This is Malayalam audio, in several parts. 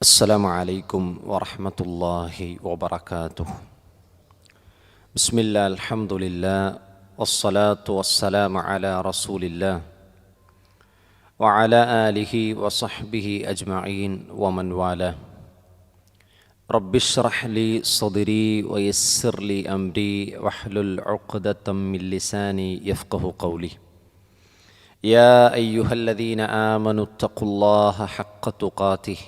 അസ്സലാമു അലൈക്കും വറഹ്മത്തുള്ളാഹി വബറകാതുഹു. ബിസ്മില്ലാ അൽഹംദുലില്ലാ വസ്സലാത്തു വസ്സലാമു അലാ റസൂലില്ലാ വഅലാ ആലിഹി വസഹ്ബിഹി അജ്മഈൻ വമൻ വാലാ. റബ്ബിശ്റഹ് ലി സദ്രി വയസ്സിർ ലി അംരി വഹ്ലുൽ ഉഖ്ദതം മിൻ ലിസാനി യഫ്ഖഹു ഖൗലി. യാ അയ്യുഹല്ലദീന ആമനു ഇത്തഖുല്ലാഹ ഹഖ്ക തുഖാതിഹി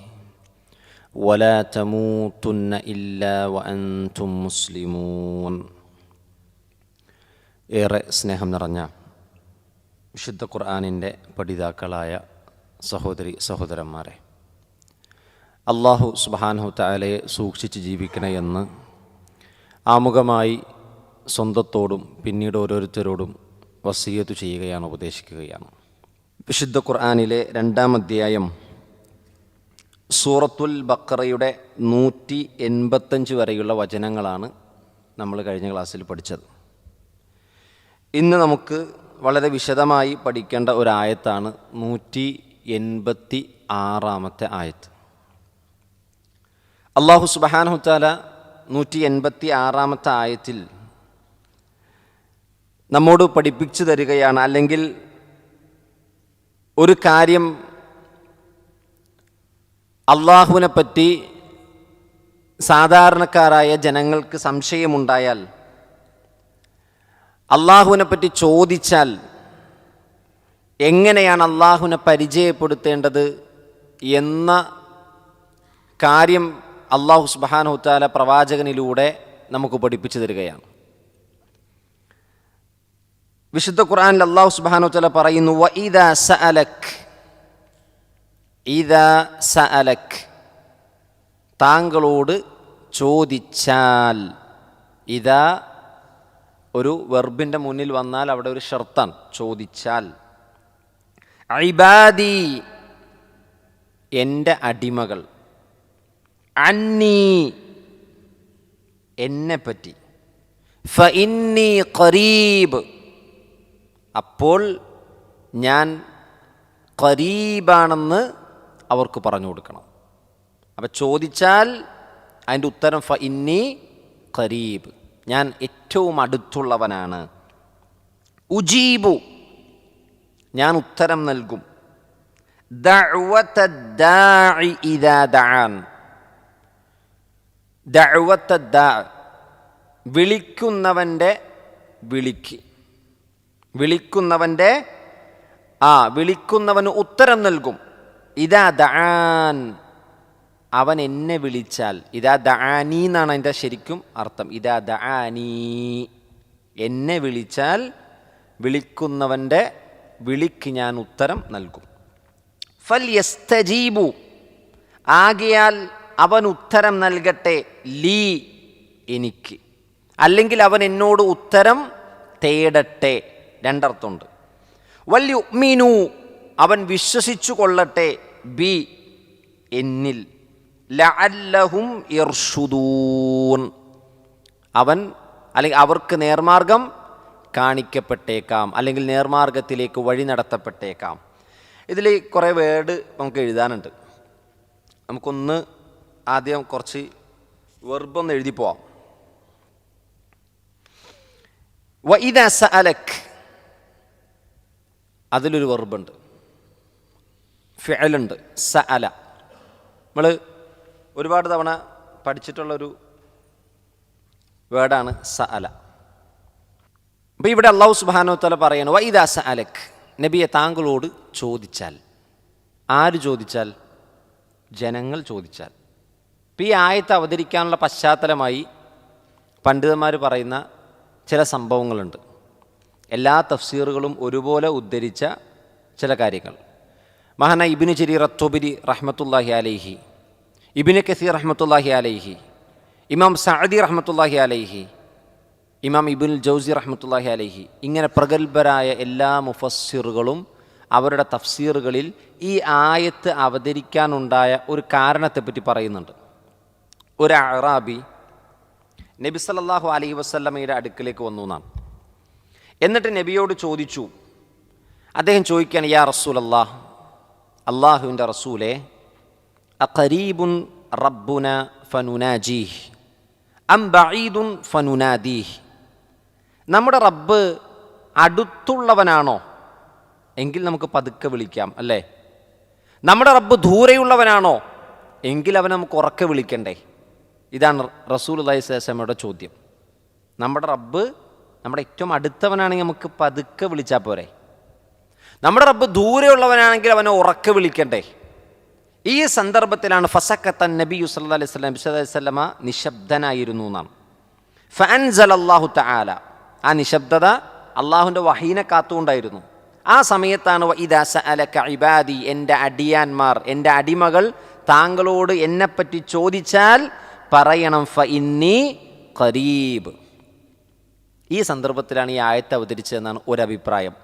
വലാ തമൂതുന്ന ഇല്ലാ വഅൻതും മുസ്ലിമൂൻ. ഏറെ സ്നേഹം നിറഞ്ഞ വിശുദ്ധ ഖുർആനിൻ്റെ പഠിതാക്കളായ സഹോദരി സഹോദരന്മാരെ, അല്ലാഹു സുബ്ഹാനഹു തആലയെ സൂക്ഷിച്ച് ജീവിക്കണമെന്ന് ആമുഖമായി സ്വന്തത്തോടും പിന്നീട് ഓരോരുത്തരോടും വസിയ്യത്ത് ചെയ്യുകയാണ്, ഉപദേശിക്കുകയാണ്. വിശുദ്ധ ഖുർആനിലെ 2-ാം അധ്യായം സൂറത്തുൽ ബഖറയുടെ 185 വരെയുള്ള വചനങ്ങളാണ് നമ്മൾ കഴിഞ്ഞ ക്ലാസ്സിൽ പഠിച്ചത്. ഇന്ന് നമുക്ക് വളരെ വിശദമായി പഠിക്കേണ്ട ഒരു ആയത്താണ് 186-ാമത്തെ ആയത്ത്. അല്ലാഹു സുബ്ഹാനഹു തആല 186-ാമത്തെ ആയത്തിൽ നമ്മോട് പഠിപ്പിച്ചു തരികയാണ്, അല്ലെങ്കിൽ ഒരു കാര്യം അള്ളാഹുവിനെ പറ്റി സാധാരണക്കാരായ ജനങ്ങൾക്ക് സംശയമുണ്ടായാൽ, അള്ളാഹുവിനെ പറ്റി ചോദിച്ചാൽ എങ്ങനെയാണ് അള്ളാഹുവിനെ പരിചയപ്പെടുത്തേണ്ടത് എന്ന കാര്യം അല്ലാഹു സുബ്ഹാനഹു തആല പ്രവാചകനിലൂടെ നമുക്ക് പഠിപ്പിച്ചു തരികയാണ്. വിശുദ്ധ ഖുർആനിൽ അല്ലാഹു സുബ്ഹാനഹു തആല പറയുന്നു, ഇദാ സഅലക്, താങ്കളോട് ചോദിച്ചാൽ. ഇദാ ഒരു വെർബിൻ്റെ മുന്നിൽ വന്നാൽ അവിടെ ഒരു ഷർത്താണ്, ചോദിച്ചാൽ. ഇബാദി, എൻ്റെ അടിമകൾ. അന്നീ, എന്നെപ്പറ്റി. ഫഇന്നീ ഖരീബ്, അപ്പോൾ ഞാൻ ഖരീബാണെന്ന് അവർക്ക് പറഞ്ഞു കൊടുക്കണം. അപ്പം ചോദിച്ചാൽ അതിൻ്റെ ഉത്തരം ഫഇന്നീ ഖരീബ്, ഞാൻ ഏറ്റവും അടുത്തുള്ളവനാണ്. ഉജീബു, ഞാൻ ഉത്തരം നൽകും. ദഅവത ദാഇ ഇദാ ദഅൻ, ദഅവത ദാ, വിളിക്കുന്നവൻ്റെ വിളിക്ക്, വിളിക്കുന്നവൻ്റെ വിളിക്കുന്നവന് ഉത്തരം നൽകും. ഇദാ ദഅൻ, അവൻ എന്നെ വിളിച്ചാൽ. ഇദാ ദഅനി എന്നാണ് അതിൻ്റെ ശരിക്കും അർത്ഥം. ഇദാ ദഅനി, എന്നെ വിളിച്ചാൽ വിളിക്കുന്നവൻ്റെ വിളിക്ക് ഞാൻ ഉത്തരം നൽകും. ഫൽയസ്തജീബു, ആകയാൽ അവൻ ഉത്തരം നൽകട്ടെ. ലീ, എനിക്ക്, അല്ലെങ്കിൽ അവൻ എന്നോട് ഉത്തരം തേടട്ടെ. രണ്ടർത്ഥമുണ്ട്. വൽയുഅ്മിനു, അവൻ വിശ്വസിച്ചു കൊള്ളട്ടെ. ബി, എന്നിൽ. ലഅല്ലഹും യർഷുദൂൻ, അവൻ അല്ലെങ്കിൽ അവർക്ക് നേർമാർഗം കാണിക്കപ്പെട്ടേക്കാം, അല്ലെങ്കിൽ നേർമാർഗത്തിലേക്ക് വഴി നടത്തപ്പെട്ടേക്കാം. ഇതിൽ കുറേ വേർഡ് നമുക്ക് എഴുതാനുണ്ട്. നമുക്കൊന്ന് ആദ്യം കുറച്ച് വെർബൊന്ന് എഴുതി പോവാം. വഇദാ സഅലക്, അതിലൊരു വെർബുണ്ട്, ഫിഅലുണ്ട്, സഅല. നമ്മൾ ഒരുപാട് തവണ പഠിച്ചിട്ടുള്ളൊരു വേർഡാണ് സഅല. അപ്പോൾ ഇവിടെ അല്ലാഹു സുബ്ഹാനഹു വ തആല പറയാണ്, വഇദാ സഅലക്, നബിയെ താങ്കളോട് ചോദിച്ചാൽ. ആര് ചോദിച്ചാൽ? ജനങ്ങൾ ചോദിച്ചാൽ. ഇപ്പോൾ ഈ ആയത്ത് അവതരിക്കാനുള്ള പശ്ചാത്തലമായി പണ്ഡിതന്മാർ പറയുന്ന ചില സംഭവങ്ങളുണ്ട്. എല്ലാ തഫ്സീറുകളും ഒരുപോലെ ഉദ്ധരിച്ച ചില കാര്യങ്ങൾ. മഹാനായ ഇബ്നു ജരീർ അത്തൊബരി റഹ്മത്തുള്ളാഹി അലൈഹി, ഇബ്നു കസീർ റഹ്മത്തുള്ളാഹി അലൈഹി, ഇമാം സഅദി റഹ്മത്തുള്ളാഹി അലൈഹി, ഇമാം ഇബ്നുൽ ജൗസി റഹ്മത്തുള്ളാഹി അലൈഹി, ഇങ്ങനെ പ്രഗത്ഭരായ എല്ലാ മുഫസ്സിറുകളും അവരുടെ തഫ്സീറുകളിൽ ഈ ആയത്ത് അവതരിക്കാനുണ്ടായ ഒരു കാരണത്തെപ്പറ്റി പറയുന്നുണ്ട്. ഒരു അഅറാബി നബി സല്ലല്ലാഹു അലൈഹി വസല്ലമയുടെ അടുക്കിലേക്ക് വന്നു എന്നാണ്. എന്നിട്ട് നബിയോട് ചോദിച്ചു. അദ്ദേഹം ചോദിക്കുകയാണ്, യാ റസൂലല്ലാഹ്, അള്ളാഹുവിൻ്റെ റസൂലേ, അഖരീബുൻ റബ്ബുന ഫനുനാജീഹ് അം ബഈദുൻ ഫനുനാദീഹ്. നമ്മുടെ റബ്ബ് അടുത്തുള്ളവനാണോ എങ്കിൽ നമുക്ക് പതുക്കെ വിളിക്കാം, അല്ലേ? നമ്മുടെ റബ്ബ് ദൂരെയുള്ളവനാണോ എങ്കിൽ അവനെ നമുക്ക് ഉറക്കെ വിളിക്കണ്ടേ? ഇതാണ് റസൂലുള്ളാഹി സ്വല്ലല്ലാഹു അലൈഹി വസല്ലമയുടെ ചോദ്യം. നമ്മുടെ റബ്ബ് നമ്മുടെ ഏറ്റവും അടുത്തവനാണെങ്കിൽ നമുക്ക് പതുക്കെ വിളിച്ചാൽ പോരെ? നമ്മുടെ റബ്ബ് ദൂരെയുള്ളവനാണെങ്കിൽ അവനെ ഉറക്കെ വിളിക്കണ്ടേ? ഈ സന്ദർഭത്തിലാണ് ഫസക്കത്തൻ നബിയു സല്ലല്ലാഹു അലൈഹി വസല്ലമ നിശബ്ദനായിരുന്നു എന്നാണ്. ഫഅൻസലല്ലാഹു തആല, ആ നിശബ്ദത അള്ളാഹുവിൻ്റെ വഹീനെ കാത്തുകൊണ്ടായിരുന്നു. ആ സമയത്താണ് വഇദാ സഅലക ഇബാദി, എൻ്റെ അടിയാന്മാർ, എൻ്റെ അടിമകൾ താങ്കളോട് എന്നെപ്പറ്റി ചോദിച്ചാൽ പറയണം ഫഇന്നി ഖരീബ്. ഈ സന്ദർഭത്തിലാണ് ഈ ആയത്ത് അവതരിച്ചതെന്നാണ് ഒരഭിപ്രായം.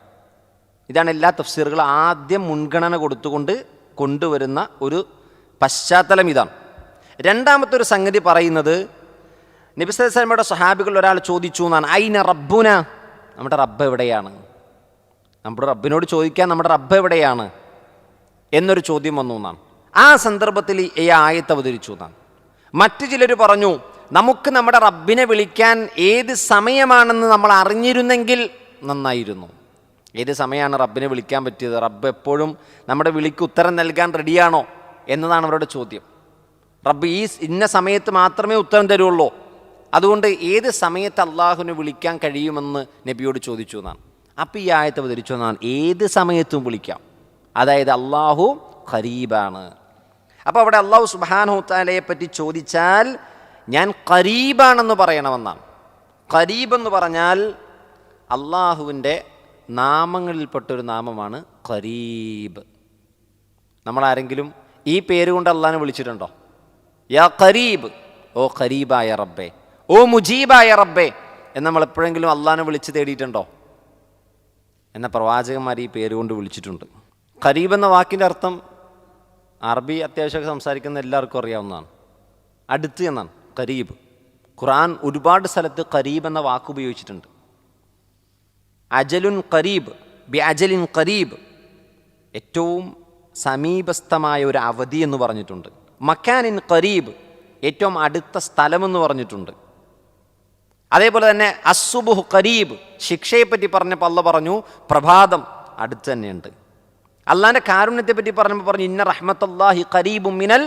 ഇതാണ് എല്ലാ തഫ്സീറുകളും ആദ്യം മുൻഗണന കൊടുത്തുകൊണ്ട് കൊണ്ടുവരുന്ന ഒരു പശ്ചാത്തലം ഇതാണ്. രണ്ടാമത്തെ ഒരു സംഗതി പറയുന്നത്, നബി സല്ലല്ലാഹു അലൈഹി വസല്ലമയുടെ സ്വഹാബികൾ ഒരാൾ ചോദിച്ചു എന്നാണ്, ഐന റബ്ബുന, നമ്മുടെ റബ്ബ് എവിടെയാണ്? നമ്മുടെ റബ്ബിനോട് ചോദിക്കാൻ നമ്മുടെ റബ്ബ് എവിടെയാണ് എന്നൊരു ചോദ്യം വന്നു എന്നാണ്. ആ സന്ദർഭത്തിൽ ഈ ആയത്ത് അവതരിച്ചു എന്നാണ്. മറ്റു ചിലർ പറഞ്ഞു, നമുക്ക് നമ്മുടെ റബ്ബിനെ വിളിക്കാൻ ഏത് സമയമാണെന്ന് നമ്മൾ അറിഞ്ഞിരുന്നെങ്കിൽ നന്നായിരുന്നു. ഏത് സമയമാണ് റബ്ബിനെ വിളിക്കാൻ പറ്റിയത്? റബ്ബ് എപ്പോഴും നമ്മുടെ വിളിക്ക് ഉത്തരം നൽകാൻ റെഡിയാണോ എന്നതാണ് അവരുടെ ചോദ്യം. റബ്ബ് ഈ ഇന്ന സമയത്ത് മാത്രമേ ഉത്തരം തരുള്ളൂ, അതുകൊണ്ട് ഏത് സമയത്ത് അള്ളാഹുവിനെ വിളിക്കാൻ കഴിയുമെന്ന് നബിയോട് ചോദിച്ചു എന്നാണ്. അപ്പോൾ ഈ ആയത്ത് അവതരിച്ചു എന്നാണ്, ഏത് സമയത്തും വിളിക്കാം, അതായത് അള്ളാഹു ഖരീബാണ്. അപ്പോൾ അവിടെ അള്ളാഹു സുബ്ഹാനഹു തആലയെ പറ്റി ചോദിച്ചാൽ ഞാൻ ഖരീബാണെന്ന് പറയണമെന്നാണ്. ഖരീബ് എന്ന് പറഞ്ഞാൽ അള്ളാഹുവിൻ്റെ നാമങ്ങളിൽപ്പെട്ടൊരു നാമമാണ് ഖരീബ്. നമ്മളാരെങ്കിലും ഈ പേര് കൊണ്ട് അള്ളാഹിനെ വിളിച്ചിട്ടുണ്ടോ? യാ ഖരീബ്, ഓ ഖരീബായ റബ്ബേ, ഓ മുജീബായ റബ്ബേ എന്ന് നമ്മൾ എപ്പോഴെങ്കിലും അള്ളാഹിനെ വിളിച്ച് തേടിയിട്ടുണ്ടോ? എന്ന പ്രവാചകന്മാർ ഈ പേര് കൊണ്ട് വിളിച്ചിട്ടുണ്ട്. ഖരീബ് എന്ന വാക്കിൻ്റെ അർത്ഥം അറബി അത്യാവശ്യമൊക്കെ സംസാരിക്കുന്ന എല്ലാവർക്കും അറിയാവുന്നതാണ്, അടുത്ത് എന്നാണ് ഖരീബ്. ഖുർആൻ ഒരുപാട് സ്ഥലത്ത് ഖരീബ് എന്ന വാക്ക് ഉപയോഗിച്ചിട്ടുണ്ട്. അജലുൻ ഖരീബ്, ബി അജലിൻ ഖരീബ്, ഏറ്റവും സമീപസ്ഥമായ ഒരു അവധി എന്ന് പറഞ്ഞിട്ടുണ്ട്. മക്കാനിൻ ഖരീബ്, ഏറ്റവും അടുത്ത സ്ഥലമെന്ന് പറഞ്ഞിട്ടുണ്ട്. അതേപോലെ തന്നെ അസ്സുബുഹ് ഖരീബ്, ശിക്ഷയെപ്പറ്റി പറഞ്ഞപ്പോൾ അള്ളാഹ് പറഞ്ഞു പ്രഭാതം അടുത്ത് തന്നെയുണ്ട്. അള്ളാഹിൻ്റെ കാരുണ്യത്തെ പറ്റി പറഞ്ഞപ്പോൾ പറഞ്ഞു ഇന്ന റഹ്മത്തുല്ലാഹി ഖരീബും മിനൽ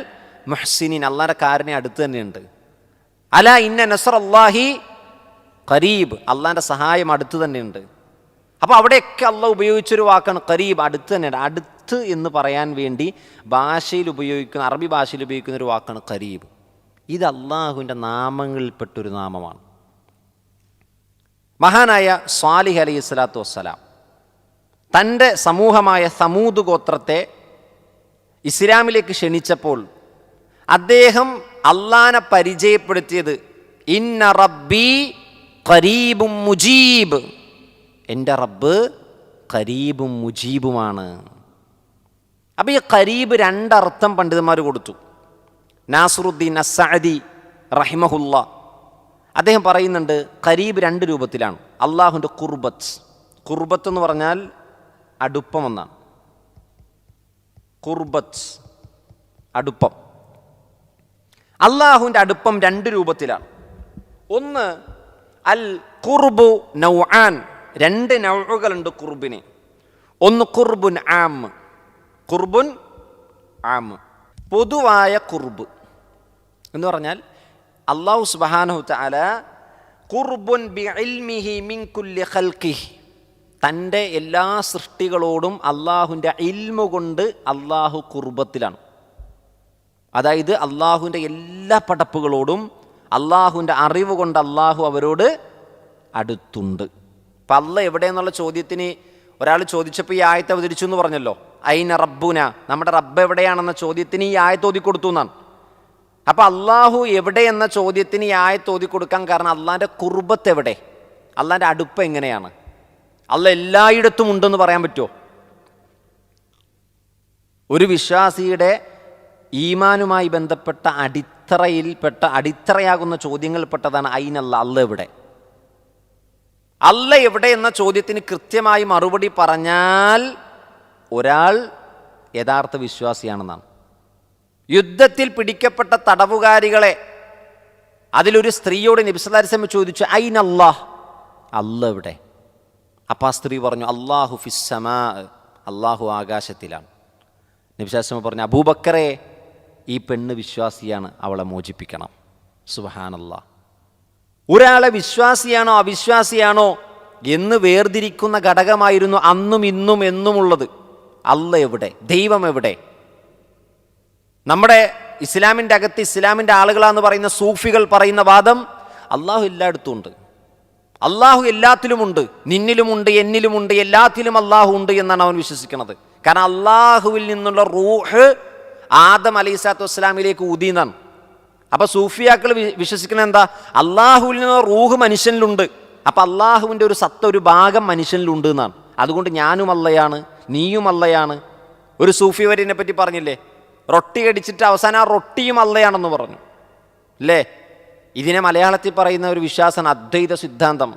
മുഹ്സിനീൻ, അള്ളാഹിൻ്റെ കാരുണ്യം അടുത്ത് തന്നെയുണ്ട്. അലാ ഇന്ന നസ്റല്ലാഹി ഖരീബ്, അള്ളാഹിൻ്റെ സഹായം അടുത്ത് തന്നെയുണ്ട്. അപ്പോൾ അവിടെയൊക്കെ അള്ളാഹ് ഉപയോഗിച്ചൊരു വാക്കാണ് ഖരീബ്, അടുത്ത് തന്നെയുണ്ട്. അടുത്ത് എന്ന് പറയാൻ വേണ്ടി ഭാഷയിൽ ഉപയോഗിക്കുന്ന, അറബി ഭാഷയിൽ ഉപയോഗിക്കുന്ന ഒരു വാക്കാണ് ഖരീബ്. ഇത് അള്ളാഹുവിൻ്റെ നാമങ്ങളിൽപ്പെട്ടൊരു നാമമാണ്. മഹാനായ സ്വാലിഹ് അലൈഹി സ്വലാത്തു വസ്സലാം തൻ്റെ സമൂഹമായ സമൂദ് ഗോത്രത്തെ ഇസ്ലാമിലേക്ക് ക്ഷണിച്ചപ്പോൾ അദ്ദേഹം അള്ളാനെ പരിചയപ്പെടുത്തിയത് ഇന്ന റബ്ബി ഖരീബും മുജീബ്, എൻ്റെ റബ്ബ് ഖരീബും മുജീബുമാണ്. അപ്പോൾ ഈ ഖരീബ് രണ്ടർത്ഥം പണ്ഡിതന്മാർ കൊടുത്തു. നാസിറുദ്ദീൻ അസ്സഅദി റഹിമഹുല്ലാ അദ്ദേഹം പറയുന്നുണ്ട്, ഖരീബ് രണ്ട് രൂപത്തിലാണ്. അള്ളാഹുവിൻ്റെ ഖുർബത്ത്, ഖുർബത്ത് എന്ന് പറഞ്ഞാൽ അടുപ്പമെന്നാണ്. ഖുർബത്ത് അടുപ്പം. അള്ളാഹുവിൻ്റെ അടുപ്പം രണ്ട് രൂപത്തിലാണ്. ഒന്ന് അൽ ഖുർബു നൗആൻ, രണ്ട് നൗഉകളുണ്ട് ഖുർബിന്. ഒന്ന് ഖുർബുൻ ആം, ഖുർബുൻ ആം, പൊതുവായ ഖുർബ് എന്ന് പറഞ്ഞാൽ അല്ലാഹു സുബ്ഹാനഹു തആല ഖുർബുൻ ബിഇൽമിഹി മിൻ കുല്ലി ഖൽഖിഹി, തൻ്റെ എല്ലാ സൃഷ്ടികളോടും അള്ളാഹുവിൻ്റെ ഇൽമു കൊണ്ട് അള്ളാഹു ഖുർബത്തിലാണ്. അതായത് അള്ളാഹുവിൻ്റെ എല്ലാ പടപ്പുകളോടും അള്ളാഹുവിൻ്റെ അറിവ് കൊണ്ട് അള്ളാഹു അവരോട് അടുത്തുണ്ട്. അപ്പം അള്ളാഹ് എവിടെയെന്നുള്ള ചോദ്യത്തിന് ഒരാൾ ചോദിച്ചപ്പോൾ ഈ ആയത്ത് അവതരിച്ചു എന്ന് പറഞ്ഞല്ലോ. ഐന റബ്ബുന, നമ്മുടെ റബ്ബ് എവിടെയാണെന്ന ചോദ്യത്തിന് ഈ ആയത്ത് ഓതി കൊടുത്തു എന്നാണ്. അപ്പം അള്ളാഹു എവിടെ എന്ന ചോദ്യത്തിന് ഈ ആയത്ത് ഓതി കൊടുക്കാൻ കാരണം അള്ളാഹിൻ്റെ ഖുർബത്ത് എവിടെ, അള്ളാഹിൻ്റെ അടുപ്പം എങ്ങനെയാണ്? അള്ളാഹ് എല്ലായിടത്തും ഉണ്ടെന്ന് പറയാൻ പറ്റുമോ? ഒരു വിശ്വാസിയുടെ ഈമാനുമായി ബന്ധപ്പെട്ട അടിത്തറയാകുന്ന ചോദ്യങ്ങളിൽപ്പെട്ടതാണ് ഐനല്ല, അള്ളാഹ് എവിടെ. അള്ളാഹ് എവിടെ എന്ന ചോദ്യത്തിന് കൃത്യമായി മറുപടി പറഞ്ഞാൽ ഒരാൾ യഥാർത്ഥ വിശ്വാസിയാണെന്നാണ്. യുദ്ധത്തിൽ പിടിക്കപ്പെട്ട തടവുകാരികളെ അതിലൊരു സ്ത്രീയോട് നബി സല്ലല്ലാഹു അലൈഹി വസല്ലം ചോദിച്ചു, ഐനല്ലാഹ്, അല്ലാഹ് എവിടെ? അപ്പോൾ ആ സ്ത്രീ പറഞ്ഞു, അല്ലാഹു ഫിസ്സമാ, അല്ലാഹു ആകാശത്തിലാണ്. നബി സല്ലല്ലാഹു അലൈഹി വസല്ലം പറഞ്ഞു, അബൂബക്കറെ, ഈ പെണ്ണ് വിശ്വാസിയാണ്, അവളെ മോചിപ്പിക്കണം. സുബ്ഹാനല്ലാഹ്. ഒരാളെ വിശ്വാസിയാണോ അവിശ്വാസിയാണോ എന്ന് വേർതിരിക്കുന്ന ഘടകമായിരുന്നു അന്നും ഇന്നും എന്നുമുള്ളത്. അല്ലാഹ് എവിടെ? ദൈവം എവിടെ? നമ്മുടെ ഇസ്ലാമിൻ്റെ അകത്ത് ഇസ്ലാമിൻ്റെ ആളുകളാന്ന് പറയുന്ന സൂഫികൾ പറയുന്ന വാദം, അള്ളാഹു എല്ലായിടത്തും ഉണ്ട്, അള്ളാഹു എല്ലാത്തിലുമുണ്ട്, നിന്നിലുമുണ്ട്, എന്നിലുമുണ്ട്, എല്ലാത്തിലും അള്ളാഹു ഉണ്ട് എന്നാണ് അവൻ വിശ്വസിക്കുന്നത്. കാരണം അള്ളാഹുവിൽ നിന്നുള്ള റൂഹ് ആദം അലൈഹിസ്സലാത്തു വസ്സലാമിലേക്ക് ഊതിയെന്നാണ്. അപ്പോൾ സൂഫിയാക്കൾ വിശ്വസിക്കുന്നത് എന്താ? അള്ളാഹുവിൽ നിന്നുള്ള റൂഹ് മനുഷ്യനിലുണ്ട്, അപ്പം അള്ളാഹുവിൻ്റെ ഒരു സത്ത, ഒരു ഭാഗം മനുഷ്യനിലുണ്ട് എന്നാണ്. അതുകൊണ്ട് ഞാനും അള്ളയാണ്, നീയും അള്ളയാണ്. ഒരു സൂഫി വരിനെ പറ്റി പറഞ്ഞില്ലേ, റൊട്ടി കടിച്ചിട്ട് അവസാനം ആ റൊട്ടിയും അള്ളയാണെന്ന് പറഞ്ഞു അല്ലേ? ഇതിനെ മലയാളത്തിൽ പറയുന്ന ഒരു വിശ്വാസമാണ് അദ്വൈത സിദ്ധാന്തം.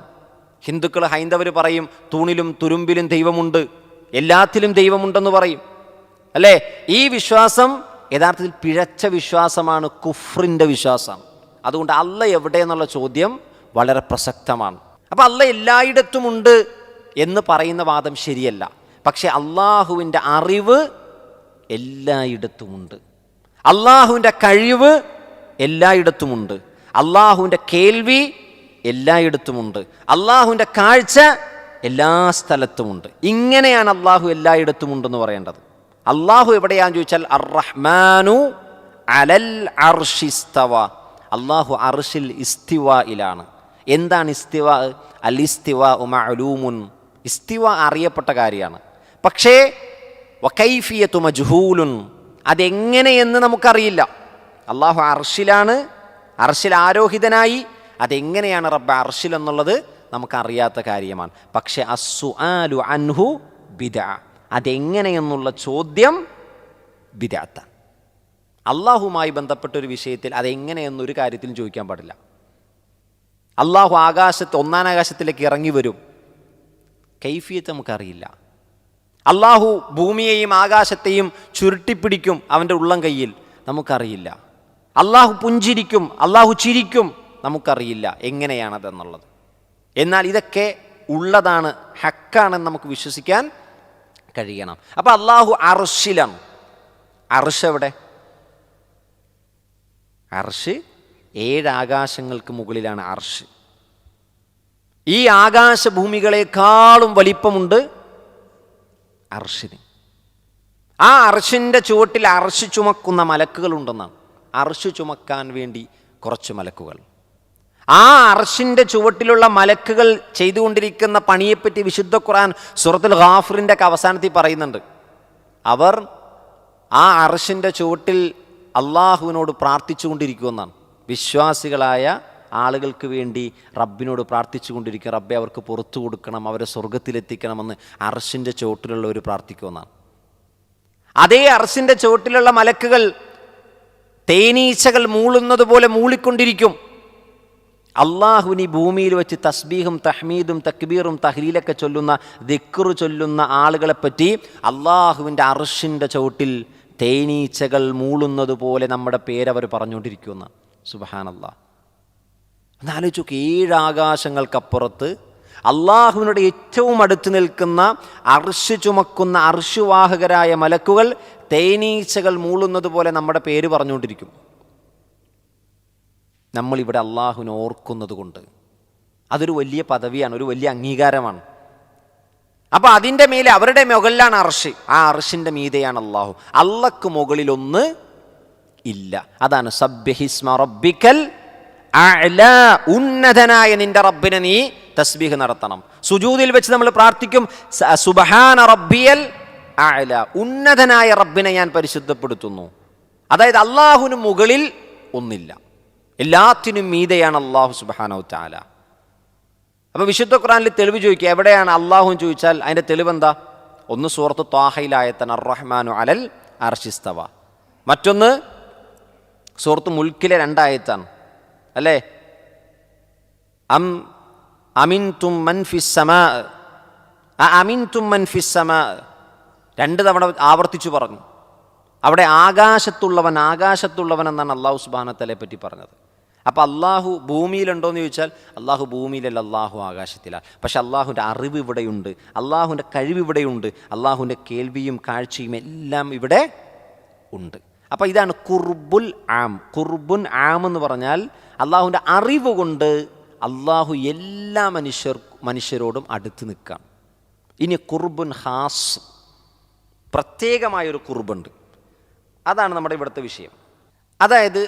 ഹിന്ദുക്കൾ, ഹൈന്ദവർ പറയും തൂണിലും തുരുമ്പിലും ദൈവമുണ്ട്, എല്ലാത്തിലും ദൈവമുണ്ടെന്ന് പറയും അല്ലേ? ഈ വിശ്വാസം യഥാർത്ഥത്തിൽ പിഴച്ച വിശ്വാസമാണ്, കുഫ്രിൻ്റെ വിശ്വാസം. അതുകൊണ്ട് അള്ളാഹ് എവിടെ എന്നുള്ള ചോദ്യം വളരെ പ്രസക്തമാണ്. അപ്പം അള്ളാഹ് എല്ലായിടത്തുമുണ്ട് എന്ന് പറയുന്ന വാദം ശരിയല്ല. പക്ഷെ അള്ളാഹുവിൻ്റെ അറിവ് എല്ലായിടത്തുമുണ്ട്, അള്ളാഹുവിൻ്റെ കഴിവ് എല്ലായിടത്തുമുണ്ട്, അള്ളാഹുവിൻ്റെ കേൾവി എല്ലായിടത്തുമുണ്ട്, അള്ളാഹുവിൻ്റെ കാഴ്ച എല്ലാ സ്ഥലത്തുമുണ്ട്. ഇങ്ങനെയാണ് അള്ളാഹു എല്ലായിടത്തുമുണ്ടെന്ന് പറയേണ്ടത്. അള്ളാഹു എവിടെയാന്ന് ചോദിച്ചാൽ അർ-റഹ്മാനു അലൽ അർശിസ്തവ, അള്ളാഹു അർശിൽ ഇസ്തിവായിലാണ്. എന്താണ് ഇസ്തിവ? അൽ ഇസ്തിവ മഅലൂമുൻ, ഇസ്തിവ അറിയപ്പെട്ട കാര്യമാണ്. പക്ഷേ വകൈഫിയത്തു മജ്ഹൂലുൻ, അതെങ്ങനെയെന്ന് നമുക്കറിയില്ല. അള്ളാഹു അർശിലാണ്, അർശിൽ ആരോഹിതനായി. അതെങ്ങനെയാണ് റബ്ബ് അർശിൽ എന്നുള്ളത് നമുക്കറിയാത്ത കാര്യമാണ്. പക്ഷെ അസ്സുആലു അൻഹു ബിദ്അ, അതെങ്ങനെയെന്നുള്ള ചോദ്യം ബിദ്അത്താണ്. അള്ളാഹുമായി ബന്ധപ്പെട്ടൊരു വിഷയത്തിൽ അതെങ്ങനെയെന്നൊരു കാര്യത്തിലും ചോദിക്കാൻ പാടില്ല. അള്ളാഹു ഒന്നാം ആകാശത്തിലേക്ക് ഇറങ്ങി വരും, കൈഫിയത്ത് നമുക്കറിയില്ല. അള്ളാഹു ഭൂമിയെയും ആകാശത്തെയും ചുരുട്ടിപ്പിടിക്കും അവൻ്റെ ഉള്ളം കയ്യിൽ, നമുക്കറിയില്ല. അള്ളാഹു പുഞ്ചിരിക്കും, അള്ളാഹു ചിരിക്കും, നമുക്കറിയില്ല എങ്ങനെയാണതെന്നുള്ളത്. എന്നാൽ ഇതൊക്കെ ഉള്ളതാണ്, ഹക്കാണെന്ന് നമുക്ക് വിശ്വസിക്കാൻ കഴിയണം. അപ്പം അള്ളാഹു അർശിലാണ്. അർശ് എവിടെ? അർശ് 7 ആകാശങ്ങൾക്ക് മുകളിലാണ് അർശ്. ഈ ആകാശഭൂമികളെക്കാളും വലിപ്പമുണ്ട് അർശിന്. ആ അർശിൻ്റെ ചുവട്ടിൽ അർശ് ചുമക്കുന്ന മലക്കുകളുണ്ടെന്നാണ്. അർശ് ചുമക്കാൻ വേണ്ടി കുറച്ച് മലക്കുകൾ. ആ അർശിൻ്റെ ചുവട്ടിലുള്ള മലക്കുകൾ ചെയ്തുകൊണ്ടിരിക്കുന്ന പണിയെപ്പറ്റി വിശുദ്ധ ഖുർആൻ സൂറത്തുൽ ഗാഫിറിൻ്റെ ഒക്കെ അവസാനത്തിൽ പറയുന്നുണ്ട്. അവർ ആ അർശിൻ്റെ ചുവട്ടിൽ അള്ളാഹുവിനോട് പ്രാർത്ഥിച്ചു കൊണ്ടിരിക്കുമെന്നാണ്. വിശ്വാസികളായ ആളുകൾക്ക് വേണ്ടി റബ്ബിനോട് പ്രാർത്ഥിച്ചു കൊണ്ടിരിക്കും, റബ്ബെ അവർക്ക് പുറത്തു കൊടുക്കണം, അവരെ സ്വർഗത്തിലെത്തിക്കണമെന്ന് അർശിൻ്റെ ചുവട്ടിലുള്ളവർ പ്രാർത്ഥിക്കുമെന്നാണ്. അതേ അർശിൻ്റെ ചുവട്ടിലുള്ള മലക്കുകൾ തേനീച്ചകൾ മൂളുന്നത് പോലെ മൂളിക്കൊണ്ടിരിക്കും. അള്ളാഹുവിന് ഭൂമിയിൽ വെച്ച് തസ്ബീഹും തഹ്മീദും തക്ബീറും തഹ്ലീലൊക്കെ ചൊല്ലുന്ന, ദിക്റ് ചൊല്ലുന്ന ആളുകളെപ്പറ്റി അള്ളാഹുവിൻ്റെ അർശിൻ്റെ ചുവട്ടിൽ തേനീച്ചകൾ മൂളുന്നത് പോലെ നമ്മുടെ പേരവർ പറഞ്ഞുകൊണ്ടിരിക്കുമെന്ന്. സുബ്ഹാനല്ലാഹ്. എന്നാലോചിച്ചു, 7 ആകാശങ്ങൾക്കപ്പുറത്ത് അള്ളാഹുവിനോട് ഏറ്റവും അടുത്ത് നിൽക്കുന്ന അർശ് ചുമക്കുന്ന അർശുവാഹകരായ മലക്കുകൾ തേനീച്ചകൾ മൂളുന്നത് പോലെ നമ്മുടെ പേര് പറഞ്ഞുകൊണ്ടിരിക്കും. നമ്മളിവിടെ അള്ളാഹുവിനെ ഓർക്കുന്നത് കൊണ്ട് അതൊരു വലിയ പദവിയാണ്, ഒരു വലിയ അംഗീകാരമാണ്. അപ്പം അതിൻ്റെ മേലെ അവരുടെ മുകളിലാണ് അർശ്, ആ അർശിൻ്റെ മീതെയാണ് അള്ളാഹു. അള്ളക്ക് മുകളിലൊന്ന് ഇല്ല. അതാണ് സബ്ബിഹിസ്മ റബ്ബിക്കൽ അഅ്ലാ, ഉന്നതനായ നിന്റെ റബ്ബിനെ നീ തസ്ബീഹ് നടത്തണം. സുജൂദിൽ വെച്ച് നമ്മൾ പ്രാർത്ഥിക്കും, സുബ്ഹാന റബ്ബിയൽ അഅ്ലാ, ഉന്നതനായ റബ്ബിനെ ഞാൻ പരിശുദ്ധപ്പെടുത്തുന്നു. അതായത് അള്ളാഹുവിന് മുകളിൽ ഒന്നില്ല, എല്ലാത്തിനും മീതെയാണ് അള്ളാഹു സുബ്ഹാനഹു തആല. അപ്പോൾ വിശുദ്ധ ഖുർആനിൽ തെളിവ് ചോദിക്കുക, എവിടെയാണ് അള്ളാഹു ചോദിച്ചാൽ അതിൻ്റെ തെളിവെന്താ? ഒന്ന് സൂറത്ത് ത്വാഹയിലായത്താണ് അർ-റഹ്മാനു അലൽ അർശിസ്തവ. മറ്റൊന്ന് സൂറത്ത് മുൽക്കിലെ 2 ആയത്താണ് അല്ലേ? അമിൻതും മൻ ഫിസ് സമാ, അമിൻതും മൻ ഫിസ് സമാ 2 തവണ ആവർത്തിച്ചു പറഞ്ഞു. അവിടെ ആകാശത്തുള്ളവൻ എന്നാണ് അള്ളാഹു സുബ്ഹാനഹു വ തആലയെ പറ്റി പറഞ്ഞത്. അപ്പോൾ അള്ളാഹു ഭൂമിയിലുണ്ടോ എന്ന് ചോദിച്ചാൽ അള്ളാഹു ഭൂമിയിലല്ല, അള്ളാഹു ആകാശത്തിലാണ്. പക്ഷെ അള്ളാഹുവിൻ്റെ അറിവ് ഇവിടെയുണ്ട്, അള്ളാഹുവിൻ്റെ കഴിവ് ഇവിടെയുണ്ട്, അള്ളാഹുവിൻ്റെ കേൾവിയും കാഴ്ചയും എല്ലാം ഇവിടെ ഉണ്ട്. അപ്പോൾ ഇതാണ് ഖുർബുൽ ആം. ഖുർബുൻ ആം എന്ന് പറഞ്ഞാൽ അള്ളാഹുവിൻ്റെ അറിവ് കൊണ്ട് അള്ളാഹു എല്ലാ മനുഷ്യരോടും അടുത്ത് നിൽക്കാം. ഇനി ഖുർബുൻ ഖാസ്, പ്രത്യേകമായൊരു ഖുർബുണ്ട്. അതാണ് നമ്മുടെ ഇവിടുത്തെ വിഷയം. അതായത്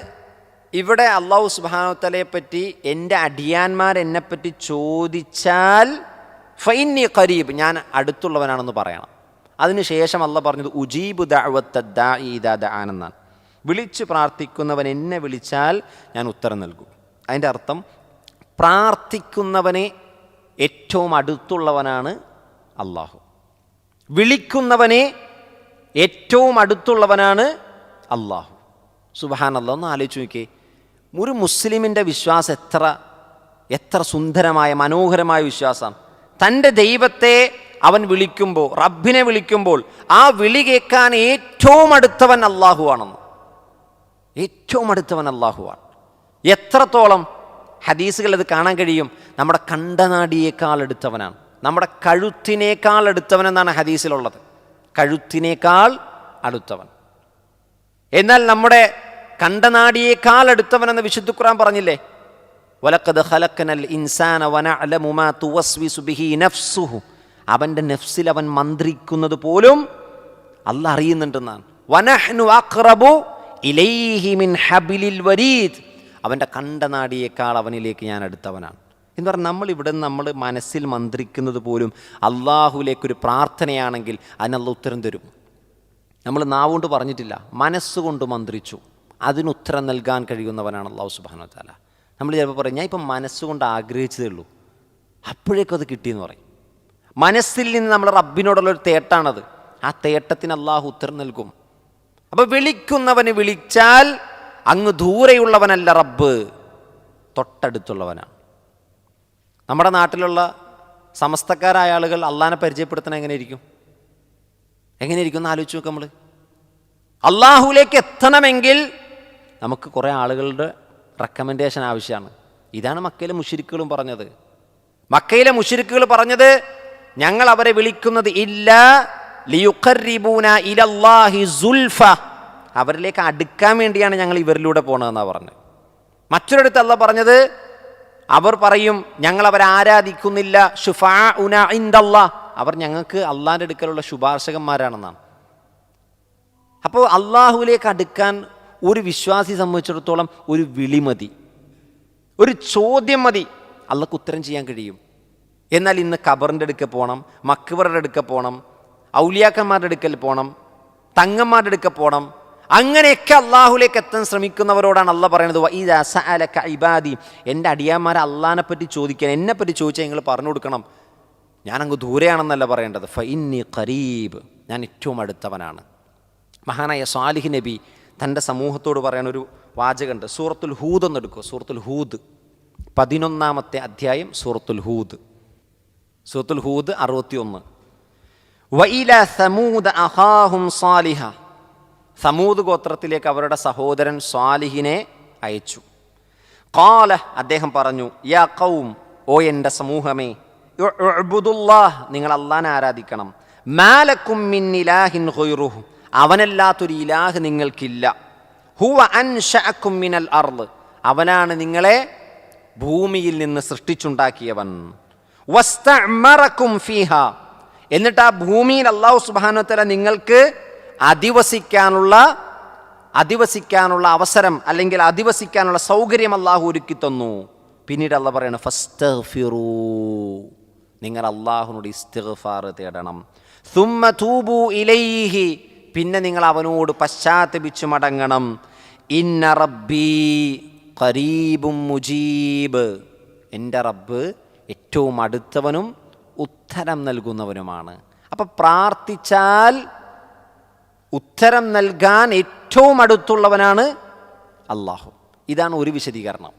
ഇവിടെ അള്ളാഹു സുബ്ഹാനഹു വ തആലയെ പറ്റി എൻ്റെ അടിയാന്മാർ എന്നെപ്പറ്റി ചോദിച്ചാൽ ഫഇന്നി ഖരീബ്, ഞാൻ അടുത്തുള്ളവനാണെന്ന് പറയണം. അതിനുശേഷം അള്ളാഹ് പറഞ്ഞത് ഉജീബു ദഅവത്ത ദാഇ ഇദാ ദഅാൻ എന്നാണ്. വിളിച്ച് പ്രാർത്ഥിക്കുന്നവൻ എന്നെ വിളിച്ചാൽ ഞാൻ ഉത്തരം നൽകും. അതിൻ്റെ അർത്ഥം പ്രാർത്ഥിക്കുന്നവനെ ഏറ്റവും അടുത്തുള്ളവനാണ് അള്ളാഹു, വിളിക്കുന്നവനെ ഏറ്റവും അടുത്തുള്ളവനാണ് അള്ളാഹു. സുബ്ഹാനല്ലാഹ്, ഒന്ന് ആലോചിച്ച് നോക്കിയേ. ഒരു മുസ്ലിമിൻ്റെ വിശ്വാസം എത്ര സുന്ദരമായ മനോഹരമായ വിശ്വാസമാണ്. തൻ്റെ ദൈവത്തെ അവൻ വിളിക്കുമ്പോൾ, റബ്ബിനെ വിളിക്കുമ്പോൾ ആ വിളി കേൾക്കാൻ ഏറ്റവും അടുത്തവൻ അള്ളാഹു ആണെന്ന്. ഏറ്റവും അടുത്തവൻ അള്ളാഹുവാണ്. എത്രത്തോളം ഹദീസുകൾ അത് കാണാൻ കഴിയും. നമ്മുടെ കണ്ടനാടിയേക്കാൾ അടുത്തവനാണ്, നമ്മുടെ കഴുത്തിനേക്കാൾ അടുത്തവനെന്നാണ് ഹദീസിലുള്ളത്. കഴുത്തിനേക്കാൾ അടുത്തവൻ. എന്നാൽ നമ്മുടെ കണ്ടനാടിയേക്കാൾ അടുത്തവനെന്ന് വിശുദ്ധ ഖുർആൻ പറഞ്ഞില്ലേ? വലഖദ് ഖലഖനൽ ഇൻസാന വനഅലമു മാ തുവസ്വിസു ബിഹി നഫ്സുഹു. അവൻ്റെ നഫ്സിൽ അവൻ മന്ത്രിക്കുന്നത് പോലും അല്ലാഹ് അറിയുന്നുണ്ടെന്നാണ്. വനഹ്നു അഖ്റബു ഇലൈഹി മിൻ ഹബിലിൽ വരീദ്. അവൻ്റെ കണ്ടനാടിയേക്കാൾ അവനിലേക്ക് ഞാൻ അടുത്തവനാണ് എന്ന് പറഞ്ഞാൽ നമ്മൾ മനസ്സിൽ മന്ത്രിക്കുന്നത് പോലും അള്ളാഹുവിലേക്കൊരു പ്രാർത്ഥനയാണെങ്കിൽ അതിനുള്ള ഉത്തരം തരും. നമ്മൾ നാവുകൊണ്ട് പറഞ്ഞിട്ടില്ല, മനസ്സുകൊണ്ട് മന്ത്രിച്ചു, അതിനുത്തരം നൽകാൻ കഴിയുന്നവനാണ് അള്ളാഹു സുബ്ഹാനഹു വ തആല. നമ്മൾ ചിലപ്പോൾ പറയും ഞാൻ ഇപ്പം മനസ്സുകൊണ്ട് ആഗ്രഹിച്ചതേ ഉള്ളൂ, അപ്പോഴേക്കും അത് കിട്ടിയെന്ന് പറയും. മനസ്സിൽ നിന്ന് നമ്മൾ റബ്ബിനോടുള്ളൊരു തേട്ടാണത്. ആ തേട്ടത്തിന് അള്ളാഹു ഉത്തരം നൽകും. അപ്പോൾ വിളിക്കുന്നവന് വിളിച്ചാൽ അങ്ങ് ദൂരെയുള്ളവനല്ല റബ്ബ്, തൊട്ടടുത്തുള്ളവനാണ്. നമ്മുടെ നാട്ടിലുള്ള സമസ്തക്കാരായ ആളുകൾ അള്ളാഹിനെ പരിചയപ്പെടുത്തണം എങ്ങനെയിരിക്കും എന്ന് ആലോചിച്ച് നോക്കാം. നമ്മൾ അള്ളാഹുവിലേക്ക് എത്തണമെങ്കിൽ നമുക്ക് കുറേ ആളുകളുടെ റെക്കമെൻഡേഷൻ ആവശ്യമാണ്. ഇതാണ് മക്കയിലെ മുശ്രിക്കുകളും പറഞ്ഞത്. മക്കയിലെ മുശ്രിക്കുകൾ പറഞ്ഞത് ഞങ്ങൾ അവരെ വിളിക്കുന്നത് ഇല്ലാ ലിയുഖർരിബൂന ഇലല്ലാഹി സുൽഫ, അവരിലേക്ക് അടുക്കാൻ വേണ്ടിയാണ് ഞങ്ങൾ ഇവരിലൂടെ പോകണതെന്നാണ് പറഞ്ഞത്. മറ്റൊരിടത്ത് അല്ലാഹ് പറഞ്ഞത് അവർ പറയും ഞങ്ങൾ അവരെ ആരാധിക്കുന്നില്ല, ശുഫാഉന ഇൻദല്ലാഹ്, അവർ ഞങ്ങൾക്ക് അള്ളാഹിൻ്റെ അടുക്കലുള്ള ശുപാർശകന്മാരാണെന്നാണ്. അപ്പോൾ അള്ളാഹുവിലേക്ക് അടുക്കാൻ ഒരു വിശ്വാസി സംബന്ധിച്ചിടത്തോളം ഒരു വിളി മതി, ഒരു ചോദ്യം മതി, അള്ളാഹ്ക്ക് ഉത്തരം ചെയ്യാൻ കഴിയും. എന്നാൽ ഇന്ന് ഖബറിൻ്റെ അടുക്കൽ പോകണം, മക്ബറുടെ അടുക്കൽ പോകണം, ഔലിയാക്കന്മാരുടെ അടുക്കൽ പോകണം, തങ്ങന്മാരുടെ അടുക്കൽ പോകണം, അങ്ങനെയൊക്കെ അള്ളാഹുലേക്ക് എത്താൻ ശ്രമിക്കുന്നവരോടാണ് അള്ളാഹ് പറയുന്നത് വഇദാ സഅലക ഇബാദി, എൻ്റെ അടിയാന്മാരെ അള്ളാഹിനെ പറ്റി ചോദിക്കാൻ, എന്നെപ്പറ്റി ചോദിച്ചാൽ നിങ്ങൾ പറഞ്ഞു കൊടുക്കണം, ഞാനങ്ങ് ദൂരെയാണെന്നല്ല പറയേണ്ടത്. ഫഇന്നി ഖരീബ്, ഞാൻ ഏറ്റവും അടുത്തവനാണ്. മഹാനായ സ്വാലിഹ് നബി തൻ്റെ സമൂഹത്തോട് പറയാൻ ഒരു വാചകമുണ്ട്. സൂറത്തുൽ ഹൂദ് എന്നെടുക്കുക. സൂറത്തുൽ ഹൂദ് 11-ാമത്തെ അധ്യായം. സൂറത്തുൽ ഹൂദ് 61. വഇലാ സമൂദ അഖാഹും സാലിഹ, സമൂദ് ഗോത്രത്തിലേക്ക് അവരുടെ സഹോദരൻ സ്വാലിഹിനെ അയച്ചു. ഖാല, അദ്ദേഹം പറഞ്ഞു, യാ ഖൗം, ഓ എൻ്റെ സമൂഹമേ, ഉഅ്ബുദുല്ലാഹ്, നിങ്ങൾ അല്ലാഹനെ ആരാധിക്കണം. മാലക്കും മിൻ ഇലാഹിൻ ഗൈറുഹു, അവനല്ലാത്തൊരു ഇലാഹ് നിങ്ങൾക്കില്ല. ഹുവ അൻശഅക്കും മിനൽ അർള്, അവനാണ് നിങ്ങളെ ഭൂമിയിൽ നിന്ന് സൃഷ്ടിച്ചുണ്ടാക്കിയവൻ. വസ്തഅമറക്കും ഫീഹ, എന്നിട്ട് ആ ഭൂമിയിൽ അല്ലാഹു സുബ്ഹാനഹു വ തആല നിങ്ങൾക്ക് അധിവസിക്കാനുള്ള അവസരം അല്ലെങ്കിൽ അധിവസിക്കാനുള്ള സൗകര്യം അല്ലാഹു ഒരുക്കി തന്നു. പിന്നീട് അല്ലാഹ് പറയാണ് ഫസ്തഗ്ഫിറൂ, നിങ്ങൾ അല്ലാഹുവിനോട് ഇസ്തിഗ്ഫാർ തേടണം. സുമ്മ തൂബു ഇലൈഹി, പിന്നെ നിങ്ങൾ അവനോട് പശ്ചാത്തപിച്ചു മടങ്ങണം. ഇന്ന റബ്ബി ഖരീബും മുജീബ്, എൻ്റെ റബ്ബ് ഏറ്റവും അടുത്തവനും ഉത്തരം നൽകുന്നവനുമാണ്. അപ്പം പ്രാർത്ഥിച്ചാൽ ഉത്തരം നൽകാൻ ഏറ്റവും അടുത്തുള്ളവനാണ് അള്ളാഹു. ഇതാണ് ഒരു വിശദീകരണം.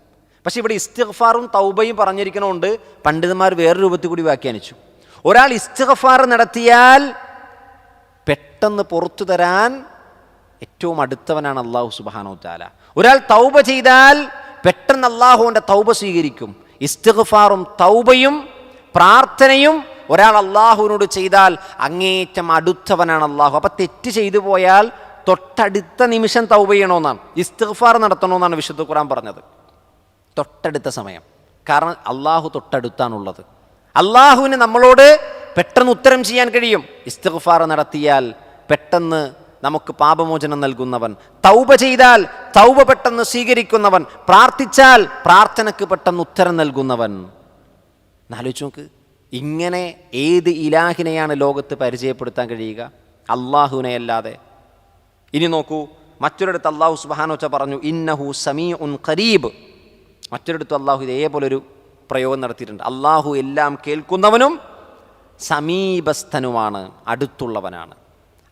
പക്ഷെ ഇവിടെ ഇസ്തിഗ്ഫാറും തൗബയും പറഞ്ഞിരിക്കണോണ്ട് പണ്ഡിതന്മാർ വേറെ രൂപത്തിൽ കൂടി വ്യാഖ്യാനിച്ചു. ഒരാൾ ഇസ്തിഗ്ഫാർ നടത്തിയാൽ പെട്ടെന്ന് പുറത്തു തരാൻ ഏറ്റവും അടുത്തവനാണ് അള്ളാഹു സുബ്ഹാനഹു തആല. ഒരാൾ തൗബ ചെയ്താൽ പെട്ടെന്ന് അള്ളാഹുവിൻ്റെ തൗബ സ്വീകരിക്കും. ഇസ്തിഗ്ഫാറും തൗബയും പ്രാർത്ഥനയും ഒരാൾ അള്ളാഹുവിനോട് ചെയ്താൽ അങ്ങേറ്റം അടുത്തവനാണ് അള്ളാഹു. അപ്പം തെറ്റ് ചെയ്തു പോയാൽ തൊട്ടടുത്ത നിമിഷം തൗബ ചെയ്യണമെന്നാണ്, ഇസ്തിഗ്ഫാർ നടത്തണമെന്നാണ് വിശുദ്ധ ഖുർആൻ പറഞ്ഞത്. തൊട്ടടുത്ത സമയം. കാരണം അള്ളാഹു തൊട്ടടുത്താണുള്ളത്. അള്ളാഹുവിന് നമ്മളോട് പെട്ടെന്ന് ഉത്തരം ചെയ്യാൻ കഴിയും. ഇസ്തിഗ്ഫാർ നടത്തിയാൽ പെട്ടെന്ന് നമുക്ക് പാപമോചനം നൽകുന്നവൻ, തൗബ ചെയ്താൽ തൗബ പെട്ടെന്ന് സ്വീകരിക്കുന്നവൻ, പ്രാർത്ഥിച്ചാൽ പ്രാർത്ഥനയ്ക്ക് പെട്ടെന്ന് ഉത്തരം നൽകുന്നവൻ. എന്നാലോചിച്ച് നോക്ക്, ഇങ്ങനെ ഏത് ഇലാഹിനെയാണ് ലോകത്ത് പരിചയപ്പെടുത്താൻ കഴിയുക? അള്ളാഹുവിനെ അല്ലാതെ. ഇനി നോക്കൂ, മറ്റൊരിടത്ത് അള്ളാഹു സുബ്ഹാനഹു വതആല പറഞ്ഞു ഇന്നഹു സമീഉൻ ഖരീബ്. മറ്റൊരിടത്ത് അള്ളാഹു ഇതേപോലൊരു പ്രയോഗം നടത്തിയിട്ടുണ്ട്. അള്ളാഹു എല്ലാം കേൾക്കുന്നവനും സമീപസ്ഥനുമാണ്, അടുത്തുള്ളവനാണ്.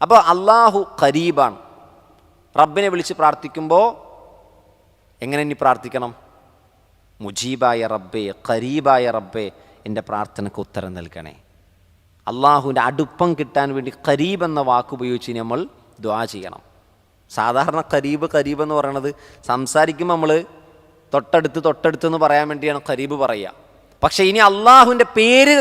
അപ്പോൾ അള്ളാഹു ഖരീബാണ്. റബ്ബിനെ വിളിച്ച് പ്രാർത്ഥിക്കുമ്പോൾ എങ്ങനെ ഇനി പ്രാർത്ഥിക്കണം? മുജീബായ റബ്ബേ, ഖരീബായ റബ്ബേ, എൻ്റെ പ്രാർത്ഥനയ്ക്ക് ഉത്തരം നൽകണേ. അള്ളാഹുവിൻ്റെ അടുപ്പം കിട്ടാൻ വേണ്ടി ഖരീബ് എന്ന വാക്ക് ഉപയോഗിച്ച് നമ്മൾ ദുആ ചെയ്യണം. സാധാരണ ഖരീബ് എന്ന് പറയുന്നത് സംസാരിക്കുമ്പോൾ നമ്മൾ തൊട്ടടുത്ത് എന്ന് പറയാൻ വേണ്ടിയാണ് ഖരീബ് പറയുക. പക്ഷേ ഇനി അള്ളാഹുവിൻ്റെ പേര്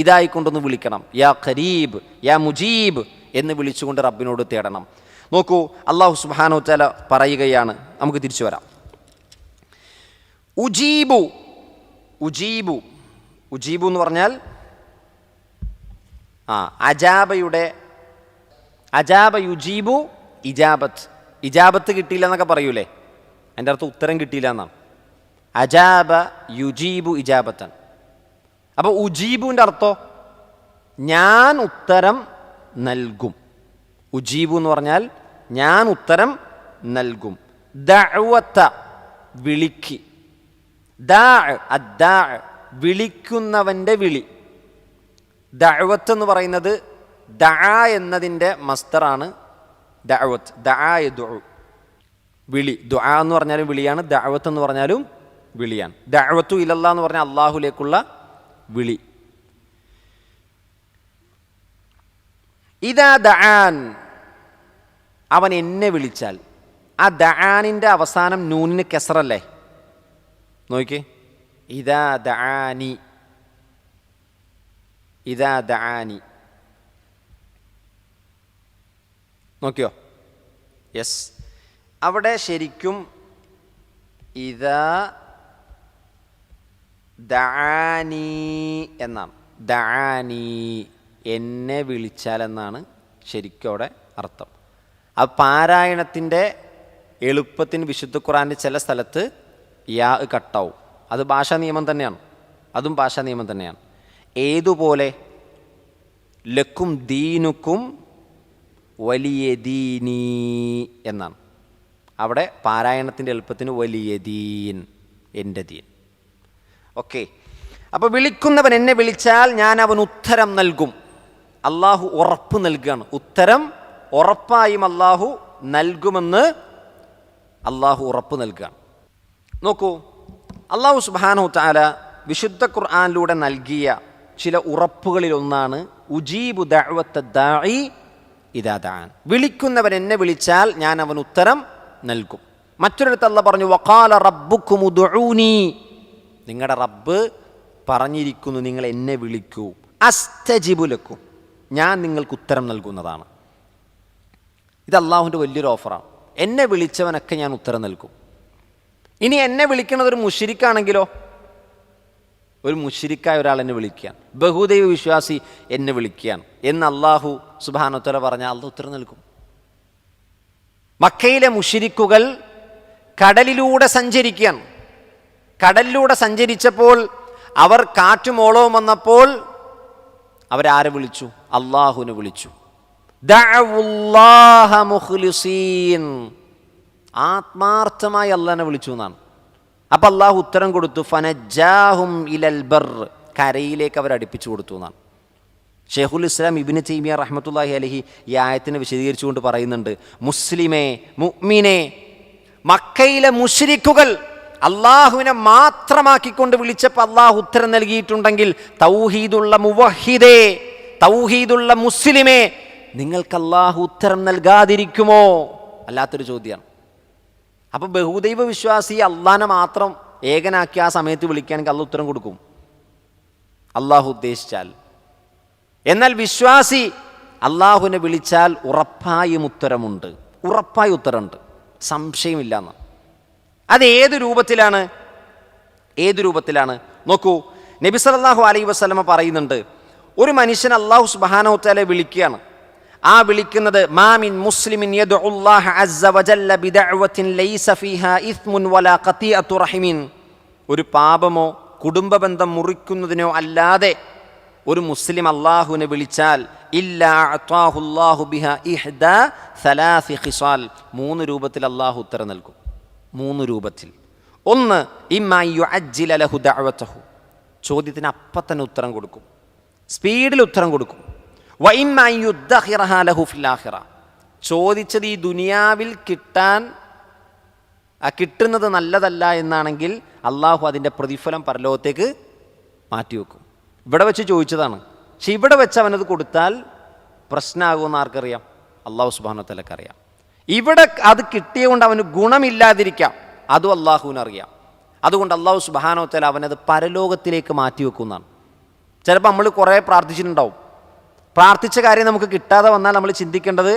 ഇതായിക്കൊണ്ടൊന്ന് വിളിക്കണം. യാ ഖരീബ്, യാ മുജീബ് എന്ന് വിളിച്ചുകൊണ്ട് റബ്ബിനോട് തേടണം. നോക്കൂ, അള്ളാഹു സുബ്ഹാനഹു വതആല പറയുകയാണ്. നമുക്ക് തിരിച്ചു വരാം. ഉജീബു എന്ന് പറഞ്ഞാൽ അജാബ യുജീബു ഇജാബത്ത് കിട്ടിയില്ല എന്നൊക്കെ പറയൂലേ, അതിൻ്റെ അർത്ഥം ഉത്തരം കിട്ടിയില്ല എന്നാണ്. അജാബ യുജീബു ഇജാബത്തൻ. അപ്പോൾ ഉജീബുവിൻ്റെ അർത്ഥം ഞാൻ ഉത്തരം നൽകും. ഉജീബു എന്ന് പറഞ്ഞാൽ ഞാൻ ഉത്തരം നൽകും. ദഅവത വിളിക്ക്, വിളിക്കുന്നവൻ്റെ വിളി. ദഅവത്ത് എന്ന് പറയുന്നത് ദഅ എന്നതിൻ്റെ മസ്ദറാണ് ദഅവത്ത്. ദഅ യദ്ഉ, വിളി. ദുആ എന്ന് പറഞ്ഞാലും വിളിയാണ്, ദഅവത്ത് എന്ന് പറഞ്ഞാലും വിളിയാണ്. ദഅവത്തു ഇലല്ലാഹ് എന്ന് പറഞ്ഞാൽ അള്ളാഹുലേക്കുള്ള വിളി. ഇദാ ദഅാൻ, അവൻ എന്നെ വിളിച്ചാൽ. ആ ദഅാനിൻ്റെ അവസാനം നൂനിന് കെസ്റല്ലേ? നോക്കിക്കേ, ഇദാ ദഅാനി നോക്കിയോ? യെസ്, അവിടെ ശരിക്കും ഇദാ ദഅാനി എന്നാണ്. ദഅാനി, എന്നെ വിളിച്ചാൽ എന്നാണ് ശരിക്കും അവിടെ അർത്ഥം. ആ പാരായണത്തിൻ്റെ എളുപ്പത്തിന് വിശുദ്ധ ഖുർആൻ്റെ ചില സ്ഥലത്ത് യാ കട്ടാവും. അത് ഭാഷാ നിയമം തന്നെയാണ്, അതും ഭാഷാ നിയമം തന്നെയാണ്. ഏതുപോലെ ലക്കും ദീനുക്കും വലിയ ദീനീ എന്നാണ്. അവിടെ പാരായണത്തിൻ്റെ എളുപ്പത്തിന് വലിയ ദീൻ, എൻ്റെ ദീൻ. ഓക്കെ, അപ്പോൾ വിളിക്കുന്നവൻ എന്നെ വിളിച്ചാൽ ഞാൻ അവൻ ഉത്തരം നൽകും. അള്ളാഹു ഉറപ്പ് നൽകുകയാണ്. ഉത്തരം ഉറപ്പായും അള്ളാഹു നൽകുമെന്ന് അള്ളാഹു ഉറപ്പ് നൽകുകയാണ്. നോക്കൂ, അള്ളാഹു സുബ്ഹാനഹു തആല വിശുദ്ധ ഖുർആനിലൂടെ നൽകിയ ചില ഉറപ്പുകളിലൊന്നാണ് ഉജീബു ദഅവത്ത ദാഇ ഇദാ ദഅാൻ. വിളിക്കുന്നവൻ എന്നെ വിളിച്ചാൽ ഞാൻ അവൻ ഉത്തരം നൽകും. മറ്റൊരിടത്ത് അല്ലാഹു പറഞ്ഞു വഖാല റബ്ബുക്കും ഉദ്ഉനി, നിങ്ങളുടെ റബ്ബ് പറഞ്ഞിരിക്കുന്നു നിങ്ങൾ എന്നെ വിളിക്കൂ. അസ്തജിബു ലക്കും, ഞാൻ നിങ്ങൾക്ക് ഉത്തരം നൽകുന്നതാണ്. ഇത് അള്ളാഹുവിൻ്റെ വലിയൊരു ഓഫറാണ്. എന്നെ വിളിച്ചവനൊക്കെ ഞാൻ ഉത്തരം നൽകും. ഇനി എന്നെ വിളിക്കുന്നത് ഒരു മുശ്രിക്കാണെങ്കിലോ? ഒരു മുശ്രിക്കായ ഒരാൾ എന്നെ വിളിക്കുകയാണ്, ബഹുദൈവ വിശ്വാസി എന്നെ വിളിക്കുകയാണ് എന്ന് അള്ളാഹു സുബ്ഹാനഹു വതആല പറഞ്ഞാൽ അള്ളാഹു ഉത്തരം നൽകും. മക്കയിലെ മുശ്രിക്കുകൾ കടലിലൂടെ സഞ്ചരിക്കുകയാണ്. കടലിലൂടെ സഞ്ചരിച്ചപ്പോൾ അവർ കാറ്റുമോളവും വന്നപ്പോൾ അവരാരെ വിളിച്ചു? അള്ളാഹുവിനെ വിളിച്ചു. ദഅവുല്ലാഹ മുഖ്ലിസീൻ, ആത്മാർത്ഥമായി അള്ളാഹിനെ വിളിച്ചു എന്നാണ്. അപ്പം അള്ളാഹു ഉത്തരം കൊടുത്തു. ഫനജ്ജാഹും ഇലൽ ബർ, കരയിലേക്ക് അവർ അടുപ്പിച്ചു കൊടുത്തു എന്നാണ്. ഷെയ്ഖുൽ ഇസ്ലാം ഇബ്നു തൈമിയ റഹ്മത്തുള്ളാഹി അലൈഹി ഈ ആയത്തിനെ വിശദീകരിച്ചുകൊണ്ട് പറയുന്നുണ്ട്, മുസ്ലിമേ, മുഅ്മിനേ, മക്കയിലെ മുശ്രിക്കുകൾ അള്ളാഹുവിനെ മാത്രമാക്കിക്കൊണ്ട് വിളിച്ചപ്പോൾ അള്ളാഹു ഉത്തരം നൽകിയിട്ടുണ്ടെങ്കിൽ തൗഹീദുള്ള മുവഹിദേ, തൗഹീദുള്ള മുസ്ലിമേ, നിങ്ങൾക്ക് അള്ളാഹു ഉത്തരം നൽകാതിരിക്കുമോ? അല്ലാത്തൊരു ചോദ്യമാണ്. അപ്പോൾ ബഹുദൈവ വിശ്വാസി അള്ളാനെ മാത്രം ഏകനാക്കി ആ സമയത്ത് വിളിക്കുകയാണെങ്കിൽ അള്ളാഹ് ഉത്തരം കൊടുക്കും, അള്ളാഹു ഉദ്ദേശിച്ചാൽ. എന്നാൽ വിശ്വാസി അള്ളാഹുവിനെ വിളിച്ചാൽ ഉറപ്പായും ഉത്തരമുണ്ട്, ഉറപ്പായ ഉത്തരമുണ്ട്, സംശയമില്ല എന്ന്. അത് ഏത് രൂപത്തിലാണ്? നോക്കൂ, നബി സല്ലല്ലാഹു അലൈഹി വസല്ലമ പറയുന്നുണ്ട്, ഒരു മനുഷ്യൻ അല്ലാഹു സുബ്ഹാനഹു വ തആല വിളിക്കുകയാണ്. ആ വിളിക്കുന്നത് മാ മിൻ മുസ്ലിമിൻ യദ്ഉല്ലാഹ അസ്സ വജല്ല ബിദഅവത്തിൻ ലൈസ ഫീഹാ ഇസ്മുൻ വലാ ഖതീഅത്തു റഹിമിൻ. ഒരു പാപമോ കുടുംബ ബന്ധം മുറിക്കുന്നതിനോ അല്ലാതെ ഒരു മുസ്ലിം അള്ളാഹുവിനെ വിളിച്ചാൽ ഇല്ലാ അഅതാഹുല്ലാഹു ബിഹാ ഇഹ്ദാ സലാസി ഖിസാൽ, 3 രൂപത്തിൽ അള്ളാഹു ഉത്തരം നൽകും. 3 രൂപത്തിൽ. ഒന്ന്, ഇമ്മാ യുഅജ്ജില ലഹു ദഅവതഹു, ചോദ്യത്തിന് അപ്പം തന്നെ ഉത്തരം കൊടുക്കും, സ്പീഡിൽ ഉത്തരം കൊടുക്കും. വ ഇമ്മാ യുദ്ദഖിറഹാ ലഹു ഫിൽ ആഖിറ, ചോദിച്ചത് ഈ ദുനിയാവിൽ കിട്ടുന്നത് നല്ലതല്ല എന്നാണെങ്കിൽ അള്ളാഹു അതിൻ്റെ പ്രതിഫലം പരലോകത്തേക്ക് മാറ്റിവെക്കും. ഇവിടെ വെച്ച് ചോദിച്ചതാണ്, പക്ഷെ ഇവിടെ വെച്ച് അവനത് കൊടുത്താൽ പ്രശ്നമാകുമെന്ന് ആർക്കറിയാം? അള്ളാഹു സുബ്ഹാനഹു വ തആലക്ക് അറിയാം. ഇവിടെ അത് കിട്ടിയതുകൊണ്ട് അവന് ഗുണമില്ലാതിരിക്കാം, അതും അള്ളാഹുവിനറിയാം. അതുകൊണ്ട് അള്ളാഹു സുബ്ഹാനഹു വ തആല അവനത് പരലോകത്തിലേക്ക് മാറ്റിവെക്കുന്നതാണ്. ചിലപ്പോൾ നമ്മൾ കുറേ പ്രാർത്ഥിച്ചിട്ടുണ്ടാവും, പ്രാർത്ഥിച്ച കാര്യം നമുക്ക് കിട്ടാതെ വന്നാൽ നമ്മൾ ചിന്തിക്കേണ്ടത്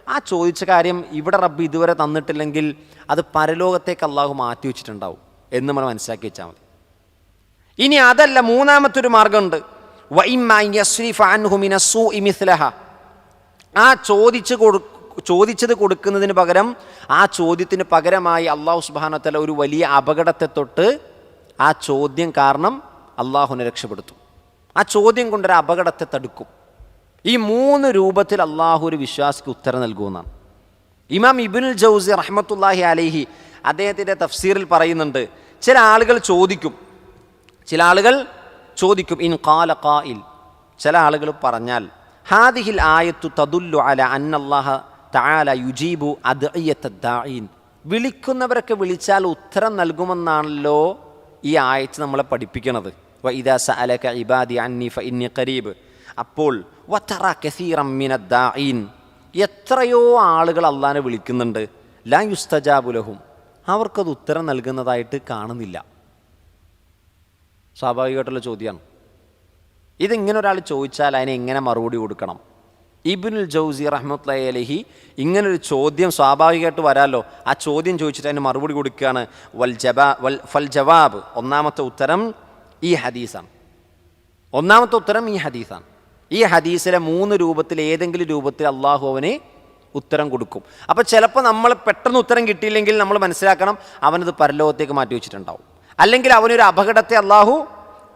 ആ ചോദിച്ച കാര്യം ഇവിടെ റബ്ബ് ഇതുവരെ തന്നിട്ടില്ലെങ്കിൽ അത് പരലോകത്തേക്ക് അള്ളാഹു മാറ്റി വെച്ചിട്ടുണ്ടാവും എന്ന് നമ്മൾ മനസ്സിലാക്കി വെച്ചാൽ മതി. ഇനി അതല്ല, മൂന്നാമത്തൊരു മാർഗമുണ്ട്. ആ ചോദിച്ചത് കൊടുക്കുന്നതിന് പകരം ആ ചോദ്യത്തിന് പകരമായി അള്ളാഹു സുബ്ഹാനഹു വ തആല ഒരു വലിയ അപകടത്തെ തൊട്ട് ആ ചോദ്യം കാരണം അള്ളാഹുവിനെ രക്ഷപ്പെടുത്തും. ആ ചോദ്യം കൊണ്ടൊരു അപകടത്തെ തടുക്കും. ഈ 3 രൂപത്തിൽ അള്ളാഹു ഒരു വിശ്വാസിക്ക് ഉത്തരം നൽകുമെന്നാണ്. ഇമാം ഇബ്നുൽ ജൗസി റഹ്മത്തുള്ളാഹി അലൈഹി അദ്ദേഹത്തിൻ്റെ തഫ്സീറിൽ പറയുന്നുണ്ട്, ചില ആളുകൾ ചോദിക്കും ഇൻ ഖാല ഖാഇൽ, ചില ആളുകൾ പറഞ്ഞാൽ ഹാദിഹിൽ ആയത്തു തദുല്ലു അല അന്നല്ലാഹ തആല യുജീബു അദ്ഇയത്തദ്ദാഇൻ, വിളിക്കുന്നവരൊക്കെ വിളിച്ചാൽ ഉത്തരം നൽകുമെന്നാണല്ലോ ഈ ആയത്ത് നമ്മളെ പഠിപ്പിക്കുന്നത്. വ ഇദാ സഅലക ഇബാദി അന്നി ഫഇന്നി ഖരീബ്. അപ്പോൾ വതറ കസീറൻ മിനദ്ദാഇൻ, എത്രയോ ആളുകൾ അള്ളാഹനെ വിളിക്കുന്നുണ്ട്, ലാ യുസ്തജാബു ലഹും, അവർക്കത് ഉത്തരം നൽകുന്നതായിട്ട് കാണുന്നില്ല. സ്വാഭാവികമായിട്ടുള്ള ചോദ്യമാണ്. ഇതിങ്ങനെ ഒരാൾ ചോദിച്ചാൽ അതിനെ എങ്ങനെ മറുപടി കൊടുക്കണം? ഇബ്നുൽ ജൗസി റഹ്മത്തുള്ളാഹി അലൈഹി ഇങ്ങനൊരു ചോദ്യം സ്വാഭാവികമായിട്ട് വരാമല്ലോ. ആ ചോദ്യം ചോദിച്ചിട്ട് അതിന് മറുപടി കൊടുക്കുകയാണ്. ഫൽ ജവാബ്, ഒന്നാമത്തെ ഉത്തരം ഈ ഹദീസാണ്. ഈ ഹദീസിലെ 3 രൂപത്തിൽ ഏതെങ്കിലും രൂപത്തിൽ അള്ളാഹു അവന് ഉത്തരം കൊടുക്കും. അപ്പോൾ ചിലപ്പോൾ നമ്മൾ പെട്ടെന്ന് ഉത്തരം കിട്ടിയില്ലെങ്കിൽ നമ്മൾ മനസ്സിലാക്കണം അവനത് പരലോകത്തേക്ക് മാറ്റി വെച്ചിട്ടുണ്ടാവും, അല്ലെങ്കിൽ അവനൊരു അപകടത്തെ അള്ളാഹു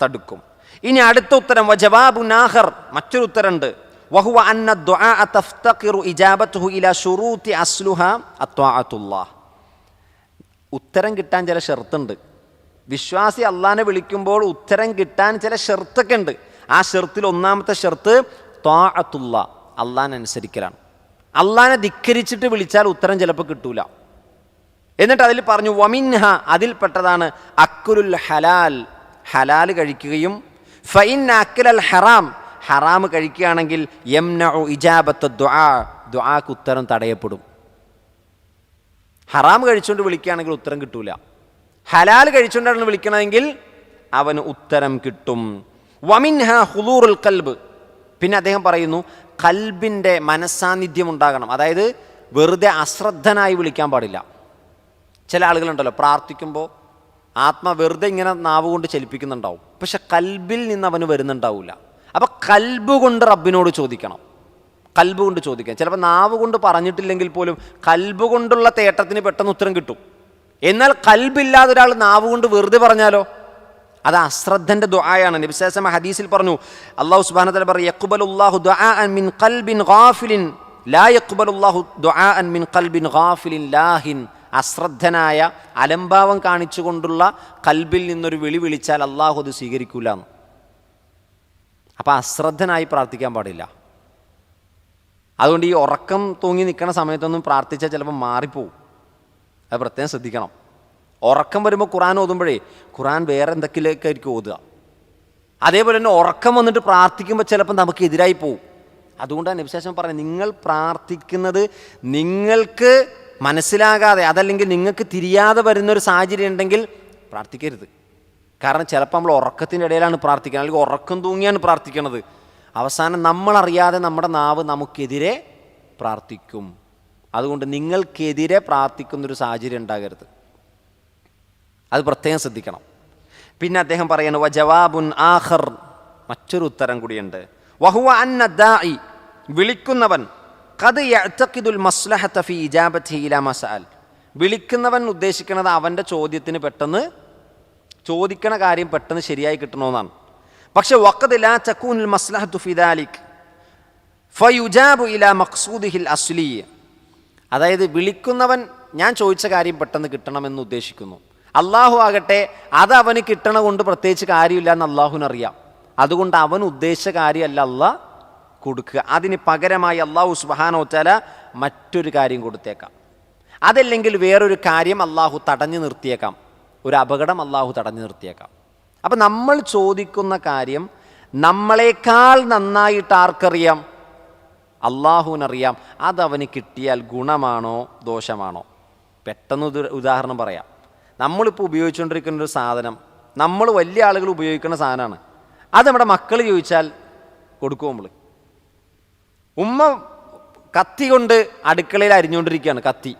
തടുക്കും. ഇനി അടുത്ത ഉത്തരം വജവാബു നാഹർ, മറ്റൊരു ഉത്തരമുണ്ട്. വഹുവ അന്ന ദുആ തഫ്തഖിറു ഇജാബത്തുഹു ഇലാ ശുറൂതി അസ്ലുഹാ അത്വാഅത്തുല്ലാഹ്. ഉത്തരം കിട്ടാൻ ചില ഷർത്തുണ്ട്. വിശ്വാസി അള്ളാഹനെ വിളിക്കുമ്പോൾ ഉത്തരം കിട്ടാൻ ചില ഷർത്തൊക്കെ ഉണ്ട്. ആ ഷർത്തിൽ ഒന്നാമത്തെ ഷർത്ത് ത്വാഅത്തുല്ലാ, അള്ളാഹനെ അനുസരിക്കലാണ്. അള്ളാഹനെ ധിക്കരിച്ചിട്ട് വിളിച്ചാൽ ഉത്തരം ചിലപ്പോൾ കിട്ടൂല. എന്നിട്ട് അതിൽ പറഞ്ഞു വമിൻഹ, അതിൽപ്പെട്ടതാണ് അക്കുലുൽ ഹലാൽ, ഹലാൽ കഴിക്കുകയും ഫഇൻ അക്കലൽ ഹറാം, ഹറാം കഴിക്കുകയാണെങ്കിൽ യംനഉ ഇജാബത്ത് ദുആ, ദുആക്ക് ഉത്തരം തടയപ്പെടും. ഹറാം കഴിച്ചുകൊണ്ട് വിളിക്കുകയാണെങ്കിൽ ഉത്തരം കിട്ടൂല, ഹലാൽ കഴിച്ചുകൊണ്ടാണ് വിളിക്കണമെങ്കിൽ അവന് ഉത്തരം കിട്ടും. വമിൻഹ ഹുദൂറുൽ ഖൽബ്, പിന്നെ അദ്ദേഹം പറയുന്നു ഖൽബിൻ്റെ മനസ്സാന്നിധ്യം ഉണ്ടാകണം. അതായത് വെറുതെ അശ്രദ്ധനായി വിളിക്കാൻ പാടില്ല. ചില ആളുകളുണ്ടല്ലോ പ്രാർത്ഥിക്കുമ്പോൾ വെറുതെ ഇങ്ങനെ നാവ് കൊണ്ട് ചലിപ്പിക്കുന്നുണ്ടാവും, പക്ഷെ കൽബിൽ നിന്ന് അവന് വരുന്നുണ്ടാവില്ല. അപ്പോൾ കൽബ് കൊണ്ട് റബ്ബിനോട് ചോദിക്കണം, കൽബ് കൊണ്ട് ചോദിക്കണം. ചിലപ്പോൾ നാവ് കൊണ്ട് പറഞ്ഞിട്ടില്ലെങ്കിൽ പോലും കൽബ് കൊണ്ടുള്ള തേട്ടത്തിന് പെട്ടെന്ന് ഉത്തരം കിട്ടും. എന്നാൽ കൽബില്ലാതെ ഒരാൾ നാവ് കൊണ്ട് വെറുതെ പറഞ്ഞാലോ അത് അശ്രദ്ധൻ്റെ ദുആയാണ്. നബി സല്ലല്ലാഹു അലൈഹി വസല്ലം ഹദീസിൽ പറഞ്ഞു, അല്ലാഹു സുബ്ഹാനഹു വ തആല പറഞ്ഞു യഖ്ബലുല്ലാഹു ദുആഅൻ മിൻ ഖൽബിൻ ഗാഫിലിൻ ലാ യഖ്ബലുല്ലാഹു ദുആഅൻ മിൻ ഖൽബിൻ ഗാഫിലിൻ ലാഹിൻ. അശ്രദ്ധനായ അലംഭാവം കാണിച്ചുകൊണ്ടുള്ള കൽബിൽ നിന്നൊരു വിളിച്ചാൽ അള്ളാഹു അത് സ്വീകരിക്കൂല. അപ്പം അശ്രദ്ധനായി പ്രാർത്ഥിക്കാൻ പാടില്ല. അതുകൊണ്ട് ഈ ഉറക്കം തൂങ്ങി നിൽക്കുന്ന സമയത്തൊന്നും പ്രാർത്ഥിച്ചാൽ ചിലപ്പോൾ മാറിപ്പോവും. അത് പ്രത്യേകം ശ്രദ്ധിക്കണം. ഉറക്കം വരുമ്പോൾ ഖുർആൻ ഓതുമ്പോഴേ ഖുർആൻ വേറെ എന്തൊക്കെയായിരിക്കും ഓതുക. അതേപോലെ തന്നെ ഉറക്കം വന്നിട്ട് പ്രാർത്ഥിക്കുമ്പോൾ ചിലപ്പോൾ നമുക്ക് എതിരായി പോവും. അതുകൊണ്ടാണ് നബി സല്ലല്ലാഹു അലൈഹി വസല്ലം പറഞ്ഞത്, നിങ്ങൾ പ്രാർത്ഥിക്കുന്നത് നിങ്ങൾക്ക് മനസ്സിലാകാതെ അതല്ലെങ്കിൽ നിങ്ങൾക്ക് തിരിയാതെ വരുന്നൊരു സാഹചര്യം ഉണ്ടെങ്കിൽ പ്രാർത്ഥിക്കരുത്. കാരണം ചിലപ്പോൾ നമ്മൾ ഉറക്കത്തിൻ്റെ ഇടയിലാണ് പ്രാർത്ഥിക്കുന്നത്, അല്ലെങ്കിൽ ഉറക്കം തൂങ്ങിയാണ് പ്രാർത്ഥിക്കണത്. അവസാനം നമ്മളറിയാതെ നമ്മുടെ നാവ് നമുക്കെതിരെ പ്രാർത്ഥിക്കും. അതുകൊണ്ട് നിങ്ങൾക്കെതിരെ പ്രാർത്ഥിക്കുന്നൊരു സാഹചര്യം ഉണ്ടാകരുത്. അത് പ്രത്യേകം ശ്രദ്ധിക്കണം. പിന്നെ അദ്ദേഹം പറയുന്നു വജവാബുൻ ആഖർ, മറ്റൊരു ഉത്തരം കൂടിയുണ്ട്. വഹുവ അന്ന ദാഇ, വിളിക്കുന്നവൻ ഖദ് യഅ്തഖിദുൽ മസ്ലഹത ഫീ ഇജാബതിഹി ഇലാ മസഅൽ, വിളിക്കുന്നവൻ ഉദ്ദേശിക്കുന്നത് അവൻ്റെ ചോദ്യത്തിന് പെട്ടെന്ന് ചോദിക്കണ കാര്യം പെട്ടെന്ന് ശരിയായി കിട്ടണമെന്നാണ്. പക്ഷെ വഖദ് ലാ തകൂനുൽ മസ്ലഹതു ഫീ ദാലിക് ഫയുജാബു ഇലാ മഖ്സൂദിഹിൽ അസ്ലി, അതായത് വിളിക്കുന്നവൻ ഞാൻ ചോദിച്ച കാര്യം പെട്ടെന്ന് കിട്ടണമെന്ന് ഉദ്ദേശിക്കുന്നു. അള്ളാഹു ആകട്ടെ അത് അവന് കിട്ടണ കൊണ്ട് പ്രത്യേകിച്ച് കാര്യമില്ല എന്ന് അള്ളാഹുവിനറിയാം. അതുകൊണ്ട് അവൻ ഉദ്ദേശിച്ച കാര്യമല്ല അള്ളാഹ് കൊടുക്കുക. അതിന് പകരമായി അള്ളാഹു സുബ്ഹാനഹു വ തആല മറ്റൊരു കാര്യം കൊടുത്തേക്കാം. അതല്ലെങ്കിൽ വേറൊരു കാര്യം അള്ളാഹു തടഞ്ഞു നിർത്തിയേക്കാം. ഒരു അപകടം അള്ളാഹു തടഞ്ഞു നിർത്തിയേക്കാം. അപ്പം നമ്മൾ ചോദിക്കുന്ന കാര്യം നമ്മളെക്കാൾ നന്നായിട്ട് ആർക്കറിയാം? അള്ളാഹുവിനറിയാം. അതവന് കിട്ടിയാൽ ഗുണമാണോ ദോഷമാണോ? പെട്ടെന്ന് ഉദാഹരണം പറയാം. നമ്മളിപ്പോൾ ഉപയോഗിച്ചുകൊണ്ടിരിക്കുന്ന ഒരു സാധനം, നമ്മൾ വലിയ ആളുകൾ ഉപയോഗിക്കുന്ന സാധനമാണ്. അത് നമ്മുടെ മക്കൾ ചോദിച്ചാൽ കൊടുക്കും നമ്മൾ. ഉമ്മ കത്തി കൊണ്ട് അടുക്കളയിൽ അരിഞ്ഞുകൊണ്ടിരിക്കുകയാണ്, കത്തി.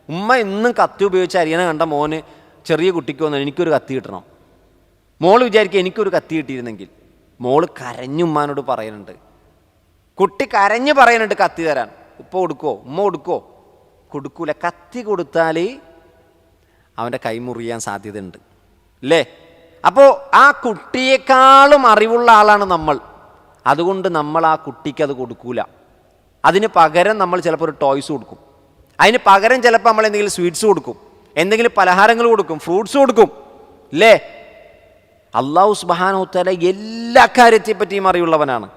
ഉമ്മ എന്നും കത്തി ഉപയോഗിച്ച് അരിയണ കണ്ട മോന്, ചെറിയ കുട്ടിക്ക് വന്നു എനിക്കൊരു കത്തി കിട്ടണം. മോള് വിചാരിക്കുക എനിക്കൊരു കത്തി കിട്ടിയിരുന്നെങ്കിൽ. മോള് കരഞ്ഞുമ്മാനോട് പറയുന്നുണ്ട്, കുട്ടി കരഞ്ഞ് പറയുന്നുണ്ട് കത്തി തരാൻ. ഉപ്പ കൊടുക്കുമോ? ഉമ്മ കൊടുക്കുമോ? കൊടുക്കൂല. കത്തി കൊടുത്താൽ അവൻ്റെ കൈ മുറിയാൻ സാധ്യതയുണ്ട് അല്ലേ? അപ്പോൾ ആ കുട്ടിയേക്കാളും അറിവുള്ള ആളാണ് നമ്മൾ. അതുകൊണ്ട് നമ്മൾ ആ കുട്ടിക്ക് അത് കൊടുക്കൂല. അതിന് പകരം നമ്മൾ ചിലപ്പോൾ ഒരു ടോയ്സ് കൊടുക്കും. അതിന് പകരം ചിലപ്പോൾ നമ്മൾ എന്തെങ്കിലും സ്വീറ്റ്സ് കൊടുക്കും, എന്തെങ്കിലും പലഹാരങ്ങൾ കൊടുക്കും, ഫ്രൂട്ട്സ് കൊടുക്കും അല്ലേ? അല്ലാഹു സുബ്ഹാനഹു വ തആല എല്ലാ കാര്യത്തെപ്പറ്റിയും അറിവുള്ളവനാണ്.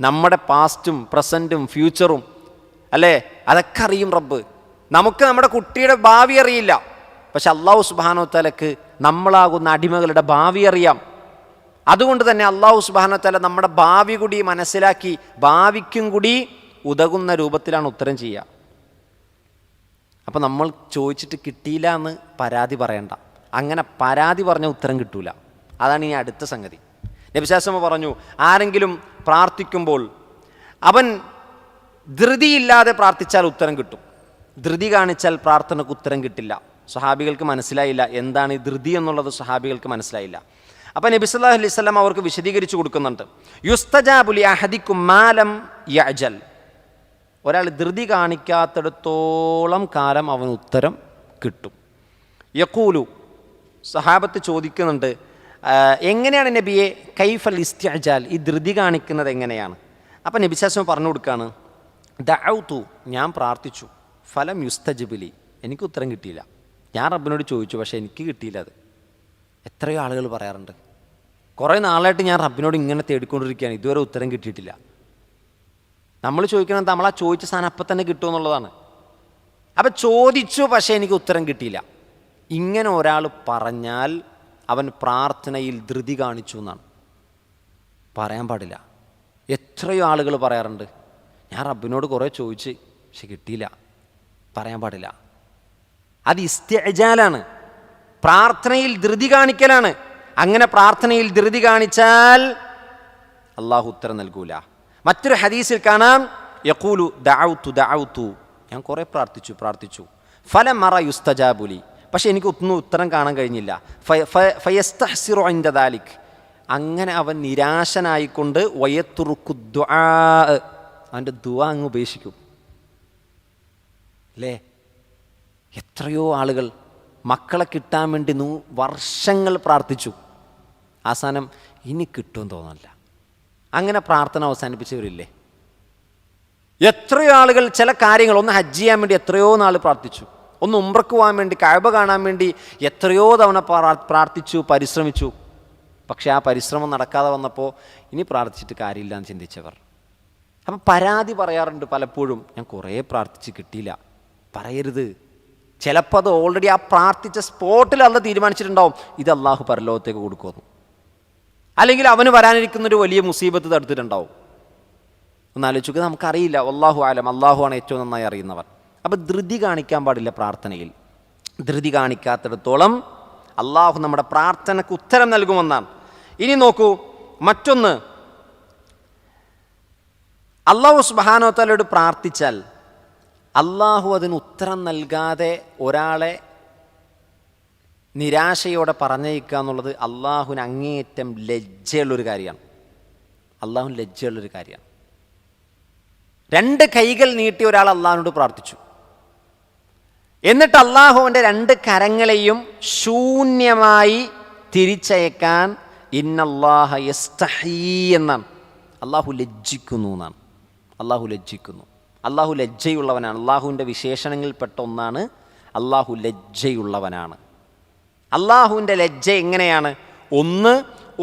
നമ്മുടെ പാസ്റ്റും പ്രസൻറ്റും ഫ്യൂച്ചറും അല്ലേ, അതൊക്കെ അറിയും റബ്ബ്. നമുക്ക് നമ്മുടെ കുട്ടിയുടെ ഭാവി അറിയില്ല, പക്ഷെ അല്ലാഹു സുബ്ഹാനഹു വ തആലക്ക് നമ്മളാകുന്ന അടിമകളുടെ ഭാവി അറിയാം. അതുകൊണ്ട് തന്നെ അല്ലാഹു സുബ്ഹാനഹു വ തആല നമ്മുടെ ഭാവി കൂടി മനസ്സിലാക്കി ഭാവിക്കും കൂടി ഉതകുന്ന രൂപത്തിലാണ് ഉത്തരം ചെയ്യുക. അപ്പം നമ്മൾ ചോദിച്ചിട്ട് കിട്ടിയില്ല എന്ന് പരാതി പറയണ്ട. അങ്ങനെ പരാതി പറഞ്ഞ ഉത്തരം കിട്ടൂല. അതാണ് ഇനി അടുത്ത സംഗതി. നബി സല്ലല്ലാഹു അലൈഹി വസല്ലം പറഞ്ഞു, ആരെങ്കിലും പ്രാർത്ഥിക്കുമ്പോൾ അവൻ ധൃതിയില്ലാതെ പ്രാർത്ഥിച്ചാൽ ഉത്തരം കിട്ടും, ധൃതി കാണിച്ചാൽ പ്രാർത്ഥനയ്ക്ക് ഉത്തരം കിട്ടില്ല. സ്വഹാബികൾക്ക് മനസ്സിലായില്ല എന്താണ് ഈ ധൃതി എന്നുള്ളത്, സ്വഹാബികൾക്ക് മനസ്സിലായില്ല. അപ്പം നബി സല്ലല്ലാഹു അലൈഹി വസല്ലം അവർക്ക് വിശദീകരിച്ചു കൊടുക്കുന്നുണ്ട്. യുസ്തജാബു ലി അഹദിക്കും മാ ലം യഅജൽ, ഒരാൾ ധൃതി കാണിക്കാത്തിടത്തോളം കാലം അവന് ഉത്തരം കിട്ടും. യഖൂലു, സഹാബത്ത് ചോദിക്കുന്നുണ്ട്, എങ്ങനെയാണ് നബിയെ കൈഫൽ ഇസ്തിഅജാൽ, ഈ ധൃതി കാണിക്കുന്നത് എങ്ങനെയാണ്? അപ്പം നബി സല്ലല്ലാഹു അലൈഹി വസല്ലം പറഞ്ഞു കൊടുക്കുകയാണ്, ദഅഉതു, ഞാൻ പ്രാർത്ഥിച്ചു, ഫലം യുസ്തജിബ് ലി, എനിക്ക് ഉത്തരം കിട്ടിയില്ല. ഞാൻ റബ്ബിനോട് ചോദിച്ചു, പക്ഷേ എനിക്ക് കിട്ടിയില്ല. അത് എത്രയോ ആളുകൾ പറയാറുണ്ട്, കുറേ നാളായിട്ട് ഞാൻ റബ്ബിനോട് ഇങ്ങനെ തേടിക്കൊണ്ടിരിക്കുകയാണ്, ഇതുവരെ ഉത്തരം കിട്ടിയിട്ടില്ല. നമ്മൾ ചോദിക്കണം, നമ്മൾ ആ ചോദിച്ച സാധനം അപ്പം തന്നെ കിട്ടുമെന്നുള്ളതാണ്. അപ്പം ചോദിച്ചു, പക്ഷേ എനിക്ക് ഉത്തരം കിട്ടിയില്ല. ഇങ്ങനെ ഒരാൾ പറഞ്ഞാൽ അവൻ പ്രാർത്ഥനയിൽ ധൃതി കാണിച്ചു എന്നാണ്. പറയാൻ പാടില്ല. എത്രയോ ആളുകൾ പറയാറുണ്ട്, ഞാൻ റബ്ബിനോട് കുറേ ചോദിച്ച് പക്ഷെ കിട്ടിയില്ല. പറയാൻ പാടില്ല. അത് ഇസ്തിഅജാലാണ്, പ്രാർത്ഥനയിൽ ധൃതി കാണിക്കലാണ്. അങ്ങനെ പ്രാർത്ഥനയിൽ ധൃതി കാണിച്ചാൽ അള്ളാഹു ഉത്തരം നൽകൂല. മറ്റൊരു ഹദീസിൽ കാണാം, യഖൂലു ദഅഉതു ദഅഉതു, ഞാൻ കുറേ പ്രാർത്ഥിച്ചു, ഫലമറ യുസ്തജാബുലി, പക്ഷെ എനിക്ക് ഒന്നും ഉത്തരം കാണാൻ കഴിഞ്ഞില്ല. ഫയസ്തഹ്സിറു ഇൻദ ദാലിക്, അങ്ങനെ അവൻ നിരാശനായിക്കൊണ്ട് വയത്തുറുക്കു ദുആ, അവൻ്റെ ദുആ അങ്ങ് ഉപേക്ഷിക്കും അല്ലേ? എത്രയോ ആളുകൾ മക്കളെ കിട്ടാൻ വേണ്ടി വർഷങ്ങൾ പ്രാർത്ഥിച്ചു, അവസാനം ഇനി കിട്ടുമെന്ന് തോന്നില്ല, അങ്ങനെ പ്രാർത്ഥന അവസാനിപ്പിച്ചവരില്ലേ? എത്രയോ ആളുകൾ ചില കാര്യങ്ങൾ, ഒന്ന് ഹജ്ജ് ചെയ്യാൻ വേണ്ടി എത്രയോ നാൾ പ്രാർത്ഥിച്ചു, ഒന്ന് ഉംറക്ക് പോകാൻ വേണ്ടി, കഅബ കാണാൻ വേണ്ടി എത്രയോ തവണ പ്രാർത്ഥിച്ചു, പരിശ്രമിച്ചു. പക്ഷേ ആ പരിശ്രമം നടക്കാതെ വന്നപ്പോൾ ഇനി പ്രാർത്ഥിച്ചിട്ട് കാര്യമില്ല എന്ന് ചിന്തിച്ചവർ. അപ്പം പരാതി പറയാറുണ്ട് പലപ്പോഴും, ഞാൻ കുറേ പ്രാർത്ഥിച്ച് കിട്ടിയില്ല. പറയരുത്. ചിലപ്പോൾ അത് ഓൾറെഡി ആ പ്രാർത്ഥിച്ച സ്പോട്ടിൽ അള്ളാഹ് തീരുമാനിച്ചിട്ടുണ്ടാവും ഇത് അള്ളാഹു പരലോകത്തേക്ക് കൊടുക്കുമെന്ന്, അല്ലെങ്കിൽ അവന് വരാനിരിക്കുന്നൊരു വലിയ മുസീബത്ത് തടുത്തിട്ടുണ്ടാവും. ഒന്നാലോചിക്കുക, നമുക്കറിയില്ല. വല്ലാഹു ആലം, അള്ളാഹു ആണ് ഏറ്റവും നന്നായി അറിയുന്നവൻ. അപ്പോൾ ധൃതി കാണിക്കാൻ പാടില്ല പ്രാർത്ഥനയിൽ. ധൃതി കാണിക്കാത്തിടത്തോളം അള്ളാഹു നമ്മുടെ പ്രാർത്ഥനയ്ക്ക് ഉത്തരം നൽകുമെന്നാണ്. ഇനി നോക്കൂ, മറ്റൊന്ന്, അള്ളാഹു സുബ്ഹാനഹു വ തആലയോട് പ്രാർത്ഥിച്ചാൽ അള്ളാഹു അതിന് ഉത്തരം നൽകാതെ ഒരാളെ നിരാശയോടെ പറഞ്ഞയക്കുക എന്നുള്ളത് അള്ളാഹുവിന് അങ്ങേയറ്റം ലജ്ജയുള്ളൊരു കാര്യമാണ്. അള്ളാഹുവിന് ലജ്ജയുള്ളൊരു കാര്യമാണ്. 2 കൈകൾ നീട്ടി ഒരാൾ അള്ളാഹുവിനോട് പ്രാർത്ഥിച്ചു, എന്നിട്ട് അള്ളാഹുവിൻ്റെ 2 കരങ്ങളെയും ശൂന്യമായി തിരിച്ചയക്കാൻ ഇന്നല്ലാഹ യസ്തഹീ എന്നാണ്. അള്ളാഹു ലജ്ജിക്കുന്നു എന്നാണ്. അള്ളാഹു ലജ്ജിക്കുന്നു. അള്ളാഹു ലജ്ജയുള്ളവനാണ്. അള്ളാഹുവിൻ്റെ വിശേഷണങ്ങളിൽപ്പെട്ട ഒന്നാണ് അള്ളാഹു ലജ്ജയുള്ളവനാണ്. അള്ളാഹുവിൻ്റെ ലജ്ജ എങ്ങനെയാണ്? ഒന്ന്,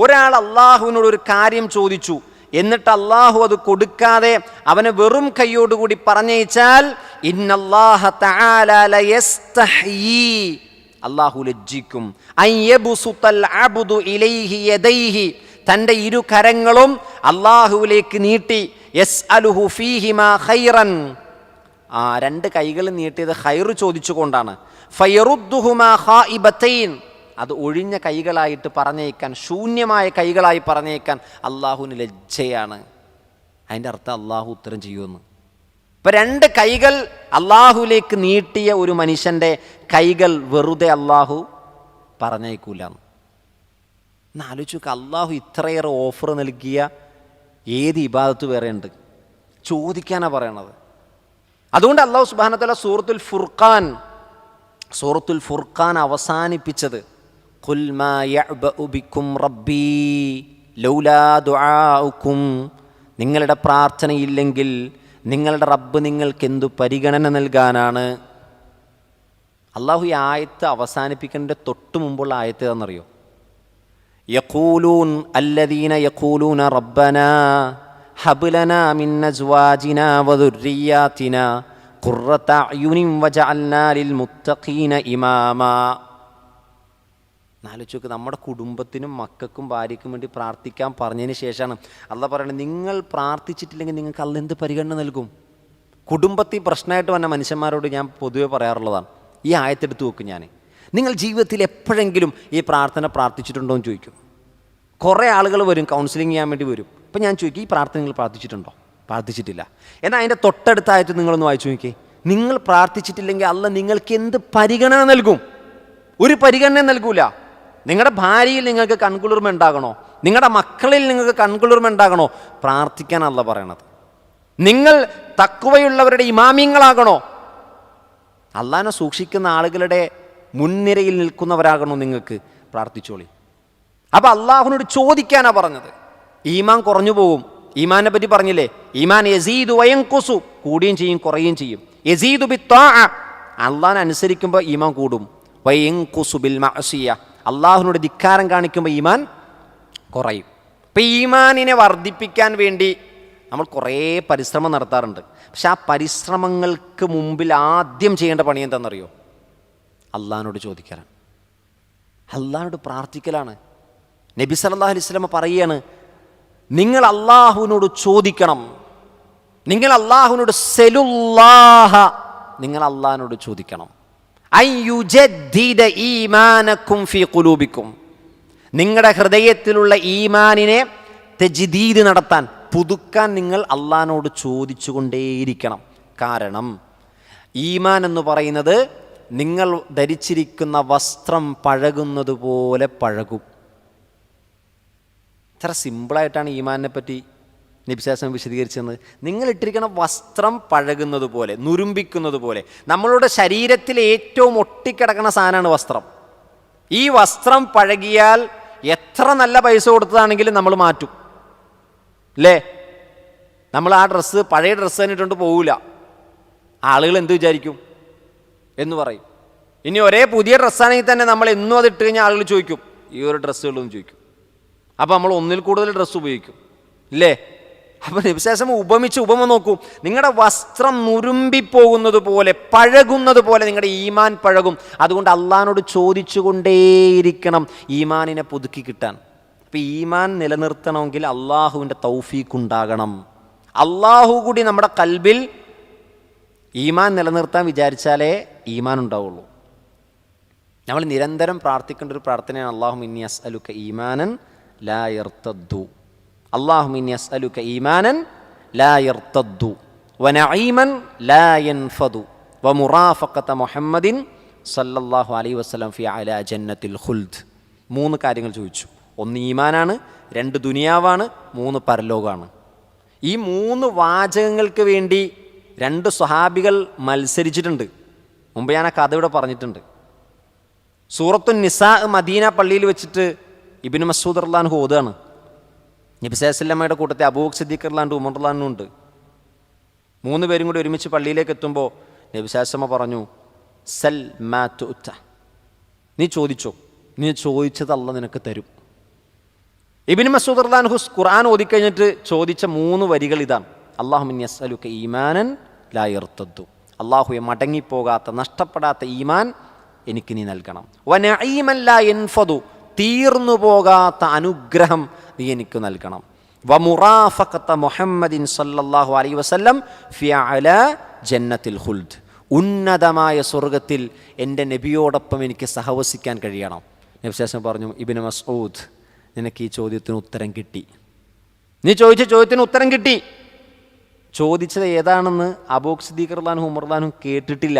ഒരാൾ അള്ളാഹുവിനോട് ഒരു കാര്യം ചോദിച്ചു, എന്നിട്ട് അള്ളാഹു അത് കൊടുക്കാതെ അവനെ വെറും കൈയോടുകൂടി പറഞ്ഞയച്ചാൽ ഇന്നല്ലാഹ തആല ലയസ്തഹീ, അള്ളാഹു ലജ്ജിക്കും. അൻ യബ്സുതൽ അബ്ദു ഇലൈഹി യദൈഹി, തൻ്റെ 2 കരങ്ങളും അള്ളാഹുവിലേക്ക് നീട്ടി യസ്അലുഹു ഫീഹിമാ ഖൈറൻ, 2 കൈകൾ നീട്ടിയത് ഖൈർ ചോദിച്ചുകൊണ്ടാണ്. ഫയറുദ്ദുഹുമാ ഖായിബതൈൻ, അത് ഒഴിഞ്ഞ കൈകളായിട്ട് പറഞ്ഞേക്കാൻ, ശൂന്യമായ കൈകളായി പറഞ്ഞേക്കാൻ അള്ളാഹുവിന് ലജ്ജയാണ്. അതിൻ്റെ അർത്ഥം അള്ളാഹു ഉത്തരം ചെയ്യുമെന്ന്. ഇപ്പം 2 കൈകൾ അള്ളാഹുവിലേക്ക് നീട്ടിയ ഒരു മനുഷ്യൻ്റെ കൈകൾ വെറുതെ അള്ളാഹു പറഞ്ഞേക്കൂല. എന്നാലോചിച്ചു, അള്ളാഹു ഇത്രയേറെ ഓഫർ നൽകിയ ഏത് ഇബാദത്ത് വേറെ ഉണ്ട്? ചോദിക്കാനാണ് പറയണത്. അതുകൊണ്ട് അള്ളാഹു സുബ്ഹാനഹു വ തആല സൂറത്തുൽ ഫുർഖാൻ അവസാനിപ്പിച്ചത് ഖുൽ മാ യഅ്ബഉ ബിക്കും റബ്ബീ ലൗലാ ദുആഉക്കും, നിങ്ങളുടെ പ്രാർത്ഥനയില്ലെങ്കിൽ നിങ്ങളുടെ റബ്ബ് നിങ്ങൾക്ക് എന്തു പരിഗണന നൽകാനാണ്. അള്ളാഹു ഈ ആയത്ത് അവസാനിപ്പിക്കുന്നതിൻ്റെ തൊട്ട് മുമ്പുള്ള ആയത്ത് ഏതാണെന്നറിയോ? യഖൂലൂൻ അല്ലദീന യഖൂലൂന റബ്ബനാ ഹബ് ലനാ മിൻ അസ്വാജിനാ വദുർരിയ്യാതിനാ ഖുർറത അയുനിൻ വജഅൽനാ ലിൽ മുത്തഖീന ഇമാമാ. ആലോചിച്ച്, നമ്മുടെ കുടുംബത്തിനും മക്കൾക്കും ഭാര്യയ്ക്കും വേണ്ടി പ്രാർത്ഥിക്കാൻ പറഞ്ഞതിന് ശേഷമാണ് അള്ളാഹ് പറയുന്നത്, നിങ്ങൾ പ്രാർത്ഥിച്ചിട്ടില്ലെങ്കിൽ നിങ്ങൾക്ക് അള്ളാഹ് എന്ത് പരിഗണന നൽകും? കുടുംബത്തിൽ പ്രശ്നമായിട്ട് വന്ന മനുഷ്യന്മാരോട് ഞാൻ പൊതുവെ പറയാറുള്ളതാണ്, ഈ ആയത്തെടുത്ത് നോക്കും. നിങ്ങൾ ജീവിതത്തിൽ എപ്പോഴെങ്കിലും ഈ പ്രാർത്ഥന പ്രാർത്ഥിച്ചിട്ടുണ്ടോ എന്ന് ചോദിക്കും. കുറേ ആളുകൾ വരും, കൗൺസിലിംഗ് ചെയ്യാൻ വേണ്ടി വരും. അപ്പം ഞാൻ ചോദിക്കും, ഈ പ്രാർത്ഥന നിങ്ങൾ പ്രാർത്ഥിച്ചിട്ടുണ്ടോ? പ്രാർത്ഥിച്ചിട്ടില്ല. എന്നാൽ അതിൻ്റെ തൊട്ടടുത്ത ആയത്ത് നിങ്ങളൊന്ന് വായിച്ചു നോക്കിയേ. നിങ്ങൾ പ്രാർത്ഥിച്ചിട്ടില്ലെങ്കിൽ അള്ളാഹ് നിങ്ങൾക്ക് എന്ത് പരിഗണന നൽകും? ഒരു പരിഗണന നൽകൂല. നിങ്ങളുടെ ഭാര്യയിൽ നിങ്ങൾക്ക് കൺകുളിർമ ഉണ്ടാകണോ? നിങ്ങളുടെ മക്കളിൽ നിങ്ങൾക്ക് കൺകുളിർമ ഉണ്ടാകണോ? പ്രാർത്ഥിക്കാൻ അള്ളാഹ് പറയണത്. നിങ്ങൾ തഖ്വയുള്ളവരുടെ ഇമാമിങ്ങളാകണോ? അള്ളാഹിനെ സൂക്ഷിക്കുന്ന ആളുകളുടെ മുൻനിരയിൽ നിൽക്കുന്നവരാകണോ നിങ്ങൾക്ക്? പ്രാർത്ഥിച്ചോളി. അപ്പം അള്ളാഹുവിനോട് ചോദിക്കാനാണ് പറഞ്ഞത്. ഈമാൻ കുറഞ്ഞു പോകും. ഈമാനെ പറ്റി പറഞ്ഞില്ലേ, ഈമാൻ യസീദു വയൻഖുസു, കൂടുകയും ചെയ്യും കുറയുകയും ചെയ്യും. യസീദു ബിത്വാഅ, അള്ളാഹിനെ അനുസരിക്കുമ്പോൾ ഈമാൻ കൂടും. വയൻഖുസു ബിൽ മഅസിയ, അള്ളാഹുവിനോട് ധിക്കാരം കാണിക്കുമ്പോൾ ഈമാൻ കുറയും. അപ്പം ഈമാനിനെ വർദ്ധിപ്പിക്കാൻ വേണ്ടി നമ്മൾ കുറേ പരിശ്രമം നടത്താറുണ്ട്. പക്ഷെ ആ പരിശ്രമങ്ങൾക്ക് മുമ്പിൽ ആദ്യം ചെയ്യേണ്ട പണി എന്താണെന്നറിയോ? അള്ളാഹിനോട് ചോദിക്കലാണ്, അള്ളാഹിനോട് പ്രാർത്ഥിക്കലാണ്. നബി സല്ലല്ലാഹു അലൈഹി വസല്ലം പറയുകയാണ്, നിങ്ങൾ അള്ളാഹുവിനോട് ചോദിക്കണം. നിങ്ങൾ അള്ളാഹുവിനോട് സലുല്ലാഹ, നിങ്ങൾ അള്ളാഹിനോട് ചോദിക്കണം. അയ്യുജദ്ദിദ ഈമാനക്കും ഫീ ഖുലൂബിക്കും, നിങ്ങളുടെ ഹൃദയത്തിലുള്ള ഈമാനിനെ തജ്ദീദ് നടത്താൻ, പുതുക്കാൻ നിങ്ങൾ അള്ളാഹിനോട് ചോദിച്ചുകൊണ്ടേയിരിക്കണം. കാരണം ഈമാൻ എന്ന് പറയുന്നത് നിങ്ങൾ ധരിച്ചിരിക്കുന്ന വസ്ത്രം പഴകുന്നത് പോലെ പഴകും. ഇത്ര സിമ്പിളായിട്ടാണ് ഈമാനിനെ പറ്റി നബി സല്ലല്ലാഹു അലൈഹി വസല്ലം വിശദീകരിച്ചത്. നിങ്ങൾ ഇട്ടിരിക്കുന്ന വസ്ത്രം പഴകുന്നത് പോലെ, നുരുമ്പിക്കുന്നത് പോലെ. നമ്മളുടെ ശരീരത്തിൽ ഏറ്റവും ഒട്ടിക്കിടക്കുന്ന സാധനമാണ് വസ്ത്രം. ഈ വസ്ത്രം പഴകിയാൽ എത്ര നല്ല പൈസ കൊടുത്തതാണെങ്കിലും നമ്മൾ മാറ്റും, അല്ലേ? നമ്മൾ ആ ഡ്രസ്സ്, പഴയ ഡ്രസ്സ് തന്നെ ഇട്ടുകൊണ്ട് പോവില്ല. ആളുകൾ എന്ത് വിചാരിക്കും എന്ന് പറയും. ഇനി ഒരേ പുതിയ ഡ്രസ്സാണെങ്കിൽ തന്നെ നമ്മൾ എന്നും അത് ഇട്ട് കഴിഞ്ഞാൽ ആളുകൾ ചോദിക്കും, ഈ ഒരു ഡ്രസ്സുകളൊന്നും ചോദിക്കും. അപ്പോൾ നമ്മൾ ഒന്നിൽ കൂടുതൽ ഡ്രസ്സ് ഉപയോഗിക്കും, ഇല്ലേ? അപ്പോൾ നബി സല്ലല്ലാഹു അലൈഹി വസല്ലം ഉപമ നോക്കൂ. നിങ്ങളുടെ വസ്ത്രം നുരുമ്പിപ്പോകുന്നത് പോലെ, പഴകുന്നത് പോലെ നിങ്ങളുടെ ഈമാൻ പഴകും. അതുകൊണ്ട് അള്ളാഹിനോട് ചോദിച്ചുകൊണ്ടേയിരിക്കണം ഈമാനിനെ പുതുക്കി കിട്ടാൻ. അപ്പം ഈമാൻ നിലനിർത്തണമെങ്കിൽ അള്ളാഹുവിൻ്റെ തൗഫീഖ് ഉണ്ടാകണം. അള്ളാഹു കൂടി നമ്മുടെ കൽബിൽ ഈമാൻ നിലനിർത്താൻ വിചാരിച്ചാലേ ഈമാൻ ഉണ്ടാവുള്ളൂ. നമ്മൾ നിരന്തരം പ്രാർത്ഥിക്കേണ്ട ഒരു പ്രാർത്ഥനയാണ് അല്ലാഹുമ്മ ഇന്നി അസ്അലുക ഈമാനൻ ലാ യർതദ്ദു. അല്ലാഹുമ്മ ഇന്നി അസ്അലുക ഈമാനൻ ലാ യർതദ്ദു വനഈമൻ ലാ യൻഫദു വമുറാഫഖത മുഹമ്മദിൻ സല്ലല്ലാഹു അലൈഹി വസല്ലം ഫി അലാ ജന്നത്തിൽ ഖുൽദ്. 3 കാര്യങ്ങൾ ചോദിച്ചു. 1 ഈമാനാണ്, 2 ദുനിയാവാണ്, 3 പരലോകമാണ്. ഈ 3 വാചകങ്ങൾക്ക് വേണ്ടി 2 സ്വഹാബികൾ മത്സരിച്ചിട്ടുണ്ട്. മുമ്പ് ഞാൻ ആ കഥ ഇവിടെ പറഞ്ഞിട്ടുണ്ട്. സൂറത്തുൻ നിസാ മദീന പള്ളിയിൽ വെച്ചിട്ട് ഇബ്നു മസ്ഊദ് റളിയല്ലാഹു അൻഹു ഓതുകയാണ്. നബി സല്ലല്ലാഹു അലൈഹി വസല്ലമയുടെ കൂട്ടത്തിൽ അബൂബക്കർ സിദ്ദീഖ് റളിയല്ലാഹു അൻഹു, ഉമർ റളിയല്ലാഹു അൻഹു ഉണ്ട്. 3 പേരും കൂടി ഒരുമിച്ച് പള്ളിയിലേക്ക് എത്തുമ്പോൾ നബി സല്ലല്ലാഹു അലൈഹി വസല്ലമ പറഞ്ഞു, സൽ മാ തുഅത, നീ ചോദിച്ചോ, നീ ചോദിച്ചത് അല്ലാഹ് നിനക്ക് തരും. ഇബ്നു മസ്ഊദ് റളിയല്ലാഹു അൻഹു ഖുർആൻ ഓതിക്കഴിഞ്ഞിട്ട് ചോദിച്ച 3 വരികൾ ഇതാണ്: അല്ലാഹുമ്മ ഇന്നി അസ്അലുക ഈമാനൻ ലാ യർതദ്ദു, അല്ലാഹുവേ മടങ്ങിപ്പോകാത്ത നഷ്ടപ്പെടാത്ത ഈമാൻ എനിക്ക് നീ നൽകണം. വനഈമൻ ലാ യൻഫദു, തീർന്നു പോകാത്ത അനുഗ്രഹം നീ എനിക്ക് നൽകണം. വമുറാഫഖത മുഹമ്മദിൻ സല്ലല്ലാഹു അലൈഹി വസല്ലം ഫി അലാ ജന്നത്തിൽ ഖുൽദ്, ഉന്നതമായ സ്വർഗത്തിൽ എൻ്റെ നബിയോടൊപ്പം എനിക്ക് സഹവസിക്കാൻ കഴിയണം. നബി ശേഷം പറഞ്ഞു, ഇബ്നു മസ്ഊദ്, നിനക്ക് ഈ ചോദ്യത്തിന് ഉത്തരം കിട്ടി. നീ ചോദിച്ച ചോദ്യത്തിന് ഉത്തരം കിട്ടി. ചോദിച്ചത് ഏതാണെന്ന് അബൂബക്കർ സിദ്ദീഖ് റളിയല്ലാഹു അൻഹു, ഉമർ റളിയല്ലാഹു അൻഹു കേട്ടിട്ടില്ല.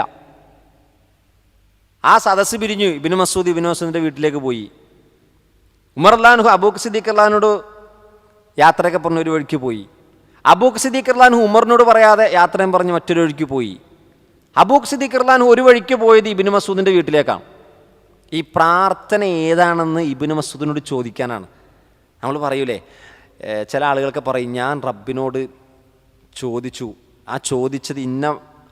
ആ സദസ്സ് പിരിഞ്ഞു. ഇബ്നു മസ്ഊദിന്റെ വീട്ടിലേക്ക് പോയി. ഉമർ റളിയല്ലാഹു അൻഹു അബൂബക്കർ സിദ്ദീഖ് റളിയല്ലാഹു അൻഹുവോട് യാത്രയൊക്കെ പറഞ്ഞ ഒരു വഴിക്ക് പോയി. അബൂബക്കർ സിദ്ദീഖ് റളിയല്ലാഹു അൻഹു ഉമറിനോട് പറയാതെ യാത്രയും പറഞ്ഞ് മറ്റൊരു വഴിക്ക് പോയി. അബൂബക്കർ സിദ്ദീഖ് റളിയല്ലാഹു അൻഹു ഒരു വഴിക്ക് പോയത് ഇബ്നു മസ്ഊദിന്റെ വീട്ടിലേക്കാണ്. ഈ പ്രാർത്ഥന ഏതാണെന്ന് ഇബ്നു മസ്ഊദിനോട് ചോദിക്കാനാണ്. നമ്മൾ പറയൂലേ, ചില ആളുകളൊക്കെ പറയും, ഞാൻ റബ്ബിനോട് ചോദിച്ചു, ആ ചോദിച്ചത് ഇന്ന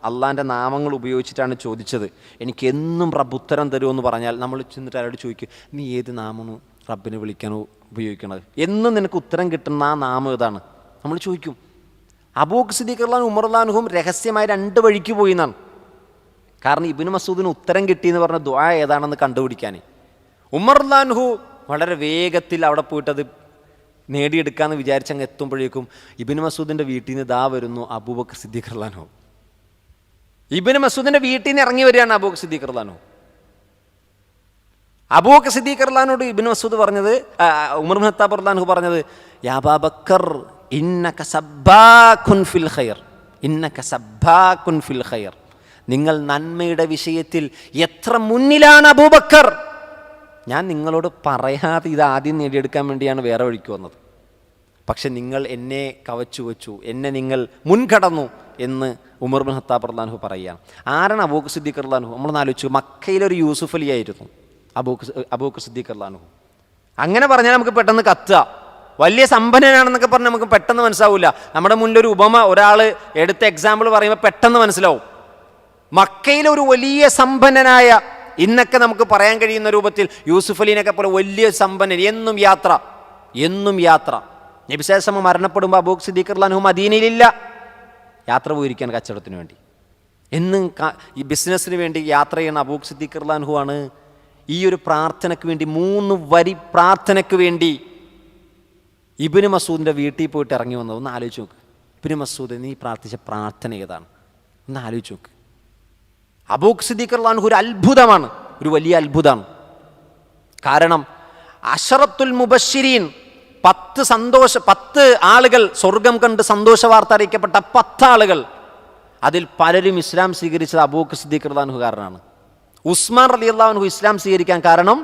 അള്ളാൻ്റെ നാമങ്ങൾ ഉപയോഗിച്ചിട്ടാണ് ചോദിച്ചത്, എനിക്ക് എന്നും റബ്ബ് ഉത്തരം തരുമെന്ന് പറഞ്ഞാൽ നമ്മൾ ചെന്നിട്ട് ആരോട് ചോദിക്കും, നീ ഏത് നാമമാണ് റബ്ബിനെ വിളിക്കാൻ ഉപയോഗിക്കണത്, എന്നും നിനക്ക് ഉത്തരം കിട്ടുന്ന ആ നാമം ഏതാണ് നമ്മൾ ചോദിക്കും. അബൂബക്കർ സിദ്ദീഖ് റളിയല്ലാഹു അൻഹു, ഉമർ റളിയല്ലാഹു അൻഹും രഹസ്യമായി 2 വഴിക്ക് പോയി എന്നാണ്. കാരണം ഇബ്നു മസ്ഊദിന് ഉത്തരം കിട്ടിയെന്ന് പറഞ്ഞ ദുആ ഏതാണെന്ന് കണ്ടുപിടിക്കാൻ. ഉമർ റളിയല്ലാഹു അൻഹു വളരെ വേഗത്തിൽ അവിടെ പോയിട്ടത് നേടിയെടുക്കാമെന്ന് വിചാരിച്ചങ്ങ് എത്തുമ്പോഴേക്കും ഇബ്നു മസ്ഊദിൻ്റെ വീട്ടിൽ നിന്ന് ദാ വരുന്നു അബൂബക്കർ സിദ്ദീഖ് റളിയല്ലാഹു അൻഹു. ഇബ്നു മസ്ഊദിന്റെ വീട്ടിൽ നിന്ന് ഇറങ്ങി വരികയാണ് അബൂബക്കർ സിദ്ദീഖ് റളിയല്ലാഹു അൻഹു. അബൂബക്കർ സിദ്ദീഖ് റളിയല്ലാഹു അൻഹുവോട് ഇബ്നു മസ്ഊദ് പറഞ്ഞത്, ഉമർ ഇബ്നു ഖത്താബ് റളിയല്ലാഹു അൻഹു പറഞ്ഞത്, യാ അബൂബക്കർ ഇന്നക സബ്ബാഖുൻ ഫിൽ ഖൈർ, ഇന്നക സബ്ബാഖുൻ ഫിൽ ഖൈർ, നിങ്ങൾ നന്മയുടെ വിഷയത്തിൽ എത്ര മുന്നിലാണ് അബൂബക്കർ. ഞാൻ നിങ്ങളോട് പറയാതെ ഇത് ആദ്യം നേടിയെടുക്കാൻ വേണ്ടിയാണ് വേറെ വഴിക്ക് വന്നത്. പക്ഷെ നിങ്ങൾ എന്നെ കവച്ചു വെച്ചു, എന്നെ നിങ്ങൾ മുൻകടന്നു എന്ന് ഉമർ ഇബ്നു ഖത്താബ് റളിയല്ലാഹു അൻഹു പറയുകയാണ്. ആരാണ് അബൂബക്കർ സിദ്ദീഖ് റളിയല്ലാഹു അൻഹു? നമ്മളൊന്ന് ആലോചിച്ചു, മക്കയിലൊരു യൂസുഫ് അലി ആയിരുന്നു അബൂബക്കർ സിദ്ദീഖ് റളിയല്ലാഹു അൻഹു. അങ്ങനെ പറഞ്ഞാൽ നമുക്ക് പെട്ടെന്ന് കത്തുക. വലിയ സമ്പന്നനാണെന്നൊക്കെ പറഞ്ഞാൽ നമുക്ക് പെട്ടെന്ന് മനസ്സിലാവില്ല. നമ്മുടെ മുന്നിലൊരു ഉപമ ഒരാൾ എടുത്ത എക്സാമ്പിൾ പറയുമ്പോൾ പെട്ടെന്ന് മനസ്സിലാവും. മക്കയിലൊരു വലിയ സമ്പന്നനായ, ഇന്നൊക്കെ നമുക്ക് പറയാൻ കഴിയുന്ന രൂപത്തിൽ യൂസുഫ് അലീനൊക്കെ പോലെ വലിയ സമ്പന്നൻ, എന്നും യാത്ര. നബി സല്ലല്ലാഹു അലൈഹി വസല്ലം മരണപ്പെടുമ്പോൾ അബൂബക്കർ സിദ്ദീഖ് റളിയല്ലാഹു അൻഹു മദീനയിലില്ല, യാത്ര പോയിരിക്കാൻ കച്ചവടത്തിന് വേണ്ടി. എന്നും ഈ ബിസിനസ്സിന് വേണ്ടി യാത്ര ചെയ്യുന്ന അബൂബക്കർ സിദ്ദീഖ് റളിയല്ലാഹു അൻഹു ആണ് ഈ ഒരു പ്രാർത്ഥനയ്ക്ക് വേണ്ടി 3 വരി പ്രാർത്ഥനയ്ക്ക് വേണ്ടി ഇബ്നു മസ്ഊദിൻ്റെ വീട്ടിൽ പോയിട്ട് ഇറങ്ങി വന്നത്. ഒന്ന് ആലോചിച്ച് നോക്ക്. ഇബ്നു മസ്ഊദ്, നീ പ്രാർത്ഥിച്ച പ്രാർത്ഥന ഏതാണ്? ഒന്ന് ആലോചിച്ച് നോക്ക്. അബൂബക്കർ സിദ്ദീഖ് റളിയല്ലാഹു അൻഹു ഒരു അത്ഭുതമാണ്, ഒരു വലിയ അത്ഭുതമാണ്. കാരണം അശറത്തുൽ മുബശ്ശിരീൻ, 10 ആളുകൾ, സ്വർഗം കണ്ട് സന്തോഷ വാർത്ത അറിയിക്കപ്പെട്ട 10 ആളുകൾ, അതിൽ പലരും ഇസ്ലാം സ്വീകരിച്ചത് അബൂബക്കർ സിദ്ദീഖ് റളിയല്ലാഹു അൻഹു കാരണമാണ്. ഉസ്മാൻ റളിയല്ലാഹു അൻഹു ഇസ്ലാം സ്വീകരിക്കാൻ കാരണം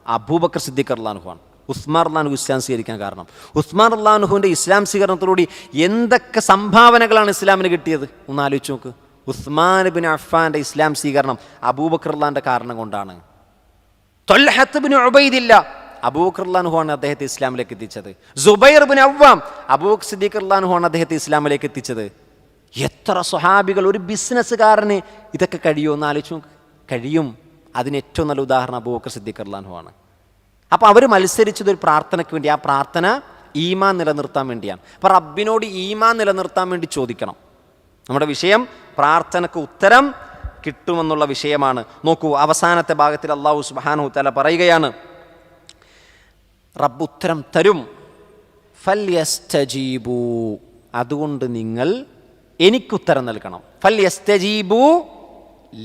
അബൂബക്കർ സിദ്ദീഖ് റളിയല്ലാഹു അൻഹു ആണ്. ഉസ്മാൻ റളിയല്ലാഹു അൻഹു ഇസ്ലാം സ്വീകരിക്കാൻ കാരണം, ഉസ്മാൻ റളിയല്ലാഹു അൻഹുവിൻ്റെ ഇസ്ലാം സ്വീകരണത്തോടുകൂടി എന്തൊക്കെ സംഭാവനകളാണ് ഇസ്ലാമിന് കിട്ടിയത് ഒന്ന് ആലോചിച്ച് നോക്ക്. ഉസ്മാൻ ഇബ്നു അഫ്ഫാന്റെ ഇസ്ലാം സ്വീകരണം അബൂബക്കർ റളിയല്ലാഹുവിന്റെ കാരണം കൊണ്ടാണ്. ത്വൽഹത്ത് ഇബ്നു ഉബൈദില്ല, അബൂബക്കർ റളിയല്ലാഹു അൻഹു ആണ് അദ്ദേഹത്തെ ഇസ്ലാമിലേക്ക് എത്തിച്ചത്. സുബൈർ ഇബ്നു അവ്വാം, അബൂബക്കർ സിദ്ദീഖ് റളിയല്ലാഹു അൻഹു ആണ് അദ്ദേഹത്തെ ഇസ്ലാമിലേക്ക് എത്തിച്ചത്. എത്ര സ്വഹാബികൾ, ഒരു ബിസിനസ്സുകാരന് ഇതൊക്കെ കഴിയുമോ എന്ന് ആലോചിച്ച് നോക്ക്. കഴിയും. അതിന് ഏറ്റവും നല്ല ഉദാഹരണം അബൂബക്കർ സിദ്ദീഖ് റളിയല്ലാഹു അൻഹു ആണ്. അപ്പോൾ അവർ മത്സരിച്ചത് ഒരു പ്രാർത്ഥനയ്ക്ക് വേണ്ടി. ആ പ്രാർത്ഥന ഈമാൻ നിലനിർത്താൻ വേണ്ടിയാണ്. അപ്പോൾ റബ്ബിനോട് ഈമാൻ നിലനിർത്താൻ വേണ്ടി ചോദിക്കണം. നമ്മുടെ വിഷയം പ്രാർത്ഥനയ്ക്ക് ഉത്തരം കിട്ടുമെന്നുള്ള വിഷയമാണ്. നോക്കൂ, അവസാനത്തെ ഭാഗത്തിൽ അല്ലാഹു സുബ്ഹാനഹു വതആല പറയുകയാണ്, റബ്ബ് ഉത്തരം തരും. ഫൽയസ്തജീബൂ, അതുകൊണ്ട് നിങ്ങൾ എനിക്കുത്തരം നൽകണം. ഫൽയസ്തജീബൂ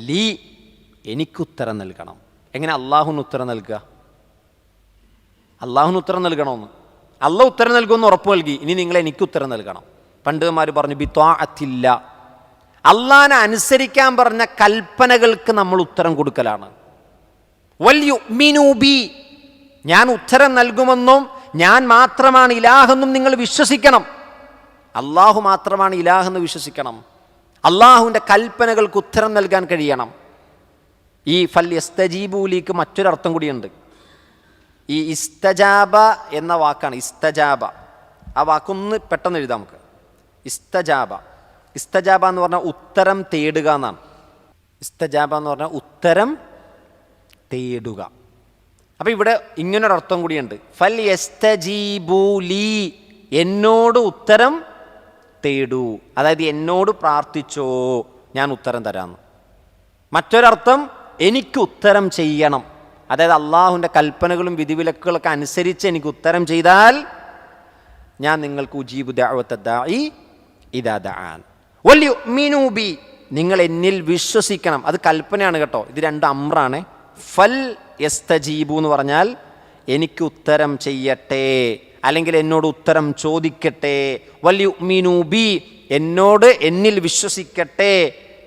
ലീ, എനിക്കുത്തരം നൽകണം. എങ്ങനെ അള്ളാഹുവിന് ഉത്തരം നൽകുക? അള്ളാഹുവിന് ഉത്തരം നൽകണമെന്ന്, അള്ളാഹ് ഉത്തരം നൽകുമെന്ന് ഉറപ്പ് നൽകി. ഇനി നിങ്ങൾ എനിക്ക് ഉത്തരം നൽകണം. പണ്ഡിതന്മാർ പറഞ്ഞു ബിത്വാഅത്തില്ല, അള്ളാഹിനെ അനുസരിക്കാൻ പറഞ്ഞ കൽപ്പനകൾക്ക് നമ്മൾ ഉത്തരം കൊടുക്കലാണ്. വൽയുഅ്മിനൂ ബി, ഞാൻ ഉത്തരം നൽകുമെന്നും ഞാൻ മാത്രമാണ് ഇലാഹെന്നും നിങ്ങൾ വിശ്വസിക്കണം. അള്ളാഹു മാത്രമാണ് ഇലാഹെന്ന് വിശ്വസിക്കണം. അള്ളാഹുവിൻ്റെ കൽപ്പനകൾക്ക് ഉത്തരം നൽകാൻ കഴിയണം. ഈ ഫൽയസ്തജീബൂലിക്ക് മറ്റൊരർത്ഥം കൂടിയുണ്ട്. ഈ ഇസ്തജാബ എന്ന വാക്കാണ് ഇസ്തജാബ. ആ വാക്കൊന്ന് പെട്ടെന്ന് എഴുതാം നമുക്ക്. ഇസ്തജാബ, ഇസ്തജാബ എന്ന് പറഞ്ഞാൽ ഉത്തരം തേടുക എന്നാണ്. ഇസ്തജാബ എന്ന് പറഞ്ഞാൽ ഉത്തരം തേടുക. അപ്പം ഇവിടെ ഇങ്ങനൊരർത്ഥം കൂടിയുണ്ട്. ഫൽയസ്തജീബൂലി, എന്നോട് ഉത്തരം തേടൂ, അതായത് എന്നോട് പ്രാർത്ഥിച്ചോ, ഞാൻ ഉത്തരം തരാമെന്ന്. മറ്റൊരർത്ഥം എനിക്ക് ഉത്തരം ചെയ്യണം, അതായത് അള്ളാഹുവിൻ്റെ കൽപ്പനകളും വിധിവിലക്കുകളൊക്കെ അനുസരിച്ച് എനിക്ക് ഉത്തരം ചെയ്താൽ ഞാൻ നിങ്ങൾക്ക് ഉജീബു ദഅവത ദാഇ ഇദാ ദഅാൻ വൽയുഅ്മിനൂ ബി, നിങ്ങൾ എന്നിൽ വിശ്വസിക്കണം. അത് കൽപ്പനയാണ് കേട്ടോ, ഇത് രണ്ട് അമ്രാണ്. ഫൽ യസ്തജീബു എന്ന് പറഞ്ഞാൽ എനിക്ക് ഉത്തരം ചെയ്യട്ടെ, അല്ലെങ്കിൽ എന്നോട് ഉത്തരം ചോദിക്കട്ടെ. വൽയുഅ്മിനൂ ബി, എന്നോട് എന്നിൽ വിശ്വസിക്കട്ടെ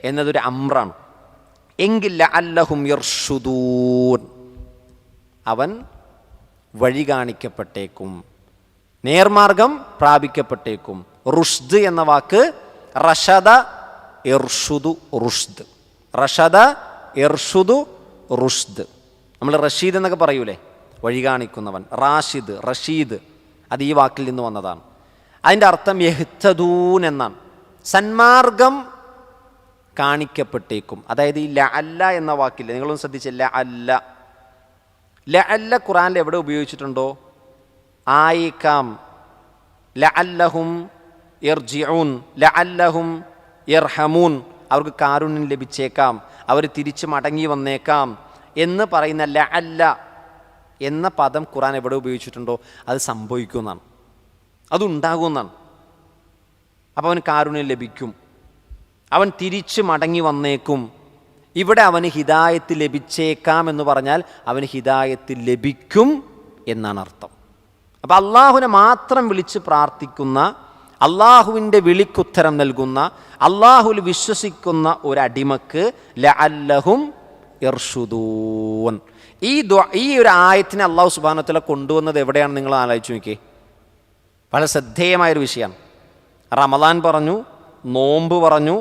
എന്നതൊരു അമ്രാണ്. എങ്കിൽ ലഅല്ലഹും യർഷുദൂൻ, അവൻ വഴി കാണിക്കപ്പെട്ടേക്കും, നേർമാർഗം പ്രാപിക്കപ്പെട്ടേക്കും. റുഷ്ദ് എന്ന വാക്ക് റഷദ ഇർഷുദു റുഷ്ദ്, റഷദ ഇർഷുദു റുഷ്ദ്. നമ്മൾ റഷീദ് എന്നൊക്കെ പറയൂലേ, വഴി കാണിക്കുന്നവൻ. റാഷിദ്, റഷീദ്, അത് ഈ വാക്കിൽ നിന്ന് വന്നതാണ്. അതിൻ്റെ അർത്ഥം യഹ്തദൂൻ എന്നാണ്, സന്മാർഗം കാണിക്കപ്പെട്ടേക്കും. അതായത് ഈ ലഅല്ല എന്ന വാക്കില്ല, നിങ്ങളൊന്ന് ശ്രദ്ധിച്ചില്ല. ലഅല്ല, ലഅല്ല ഖുർആനിൽ എവിടെ ഉപയോഗിച്ചിട്ടുണ്ടോ? ആയിക്കാം, ലഅല്ലഹും യർജിഊൻ, ലഅല്ലഹും യർഹമൂൻ, അവർക്ക് കാരുണ്യം ലഭിച്ചേക്കാം, അവർ തിരിച്ച് മടങ്ങി വന്നേക്കാം എന്ന് പറയുന്ന ലഅല്ല എന്ന പദം ഖുർആൻ എവിടെ ഉപയോഗിച്ചിട്ടുണ്ടോ അത് സംഭവിക്കുമെന്നാണ്, അതുണ്ടാകുമെന്നാണ്. അപ്പോൾ അവന് കാരുണ്യം ലഭിക്കും, അവൻ തിരിച്ച് മടങ്ങി വന്നേക്കും. ഇവിടെ അവന് ഹിദായത്ത് ലഭിച്ചേക്കാം എന്ന് പറഞ്ഞാൽ അവന് ഹിദായത്ത് ലഭിക്കും എന്നാണ് അർത്ഥം. അപ്പം അള്ളാഹുവിനെ മാത്രം വിളിച്ച് പ്രാർത്ഥിക്കുന്ന, അള്ളാഹുവിൻ്റെ വിളിക്കുത്തരം നൽകുന്ന, അള്ളാഹുവിൽ വിശ്വസിക്കുന്ന ഒരടിമക്ക് ലഅല്ലഹും യർഷുദൂൻ. ഈ ഒരു ആയത്തിനെ അള്ളാഹു സുബ്ഹാനഹു വ തആല കൊണ്ടുവന്നത് എവിടെയാണ് നിങ്ങൾ ആലോചിച്ച് നോക്കിയേ. വളരെ ശ്രദ്ധേയമായൊരു വിഷയമാണ്. റമളാൻ പറഞ്ഞു, നോമ്പ് പറഞ്ഞു,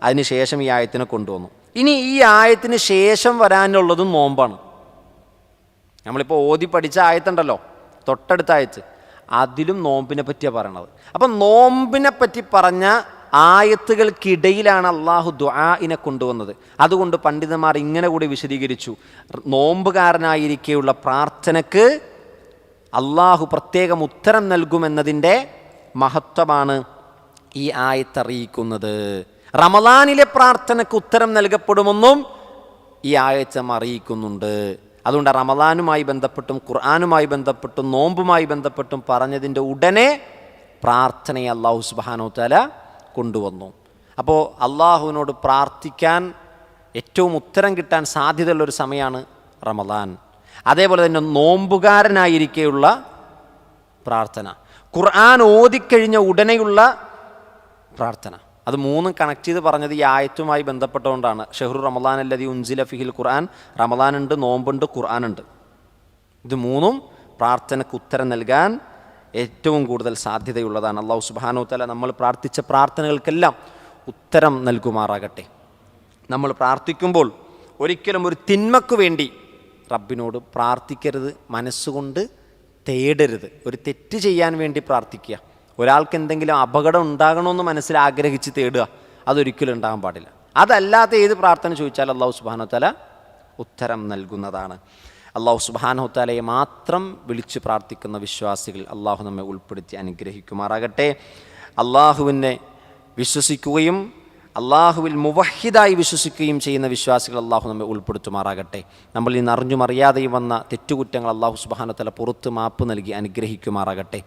അതിന് ശേഷം ഈ ആയത്തിനെ കൊണ്ടുവന്നു. ഇനി ഈ ആയത്തിന് ശേഷം വരാനുള്ളതും നോമ്പാണ്. നമ്മളിപ്പോൾ ഓതി പഠിച്ച ആയത്തുണ്ടല്ലോ, തൊട്ടടുത്ത ആയത്ത്, അതിലും നോമ്പിനെ പറ്റിയാണ് പറയണത്. അപ്പം നോമ്പിനെ പറ്റി പറഞ്ഞ ആയത്തുകൾക്കിടയിലാണ് അള്ളാഹു ദുആഇനെ കൊണ്ടുവന്നത്. അതുകൊണ്ട് പണ്ഡിതന്മാർ ഇങ്ങനെ കൂടി വിശദീകരിച്ചു, നോമ്പുകാരനായിരിക്കെയുള്ള പ്രാർത്ഥനയ്ക്ക് അള്ളാഹു പ്രത്യേകം ഉത്തരം നൽകുമെന്നതിൻ്റെ മഹത്വമാണ് ഈ ആയത്തറിയിക്കുന്നത്. റമളാനിലെ പ്രാർത്ഥനയ്ക്ക് ഉത്തരം നൽകപ്പെടുമെന്നും ഈ ആയത്ത് അറിയിക്കുന്നുണ്ട്. അതുകൊണ്ട് റമളാനുമായി ബന്ധപ്പെട്ടും ഖുർആനുമായി ബന്ധപ്പെട്ടും നോമ്പുമായി ബന്ധപ്പെട്ടും പറഞ്ഞതിൻ്റെ ഉടനെ പ്രാർത്ഥനയെ അല്ലാഹു സുബ്ഹാനഹു വ തആല കൊണ്ടുവന്നു. അപ്പോൾ അള്ളാഹുവിനോട് പ്രാർത്ഥിക്കാൻ ഏറ്റവും ഉത്തരം കിട്ടാൻ സാധ്യതയുള്ളൊരു സമയമാണ് റമളാൻ. അതേപോലെ തന്നെ നോമ്പുകാരനായിരിക്കെയുള്ള പ്രാർത്ഥന, ഖുർആൻ ഓതിക്കഴിഞ്ഞ ഉടനെയുള്ള പ്രാർത്ഥന, അത് മൂന്നും കണക്ട് ചെയ്ത് പറഞ്ഞത് ഈ ആയത്തുമായി ബന്ധപ്പെട്ടുകൊണ്ടാണ്. ഷഹ്റു റമളാൻ അല്ലദീ ഉൻസില ഫിഹിൽ ഖുർആൻ, റമളാനുണ്ട്, നോമ്പുണ്ട്, ഖുർആനുണ്ട്. ഇത് മൂന്നും പ്രാർത്ഥനയ്ക്ക് ഉത്തരം നൽകാൻ ഏറ്റവും കൂടുതൽ സാധ്യതയുള്ളതാണ്. അല്ലാഹു സുബ്ഹാനഹു വ തആല നമ്മൾ പ്രാർത്ഥിച്ച പ്രാർത്ഥനകൾക്കെല്ലാം ഉത്തരം നൽകുമാറാകട്ടെ. നമ്മൾ പ്രാർത്ഥിക്കുമ്പോൾ ഒരിക്കലും ഒരു തിന്മക്ക് വേണ്ടി റബ്ബിനോട് പ്രാർത്ഥിക്കരുത്, മനസ്സുകൊണ്ട് തേടരുത്. ഒരു തെറ്റ് ചെയ്യാൻ വേണ്ടി പ്രാർത്ഥിക്കുക, ഒരാൾക്ക് എന്തെങ്കിലും അപകടം ഉണ്ടാകണമെന്ന് മനസ്സിൽ ആഗ്രഹിച്ച് തേടുക, അതൊരിക്കലും ഉണ്ടാകാൻ പാടില്ല. അതല്ലാത്ത ഏത് പ്രാർത്ഥന ചോദിച്ചാൽ അല്ലാഹു സുബ്ഹാനഹു വ തആല ഉത്തരം നൽകുന്നതാണ്. അല്ലാഹു സുബ്ഹാനഹു വ തആലയെ മാത്രം വിളിച്ച് പ്രാർത്ഥിക്കുന്ന വിശ്വാസികൾ അല്ലാഹു നമ്മെ ഉൾപ്പെടുത്തി അനുഗ്രഹിക്കുമാറാകട്ടെ. അല്ലാഹുവിനെ വിശ്വസിക്കുകയും അള്ളാഹുവിൽ മുവഹിദായി വിശ്വസിക്കുകയും ചെയ്യുന്ന വിശ്വാസികൾ അള്ളാഹു നമ്മെ ഉൾപ്പെടുത്തുമാറാകട്ടെ. നമ്മൾ ഇന്ന് അറിഞ്ഞും അറിയാതെയും വന്ന തെറ്റുകുറ്റങ്ങൾ അള്ളാഹു സുബ്ഹാനഹു വ തആല പുറത്ത് മാപ്പ് നൽകി അനുഗ്രഹിക്കുമാറാകട്ടെ.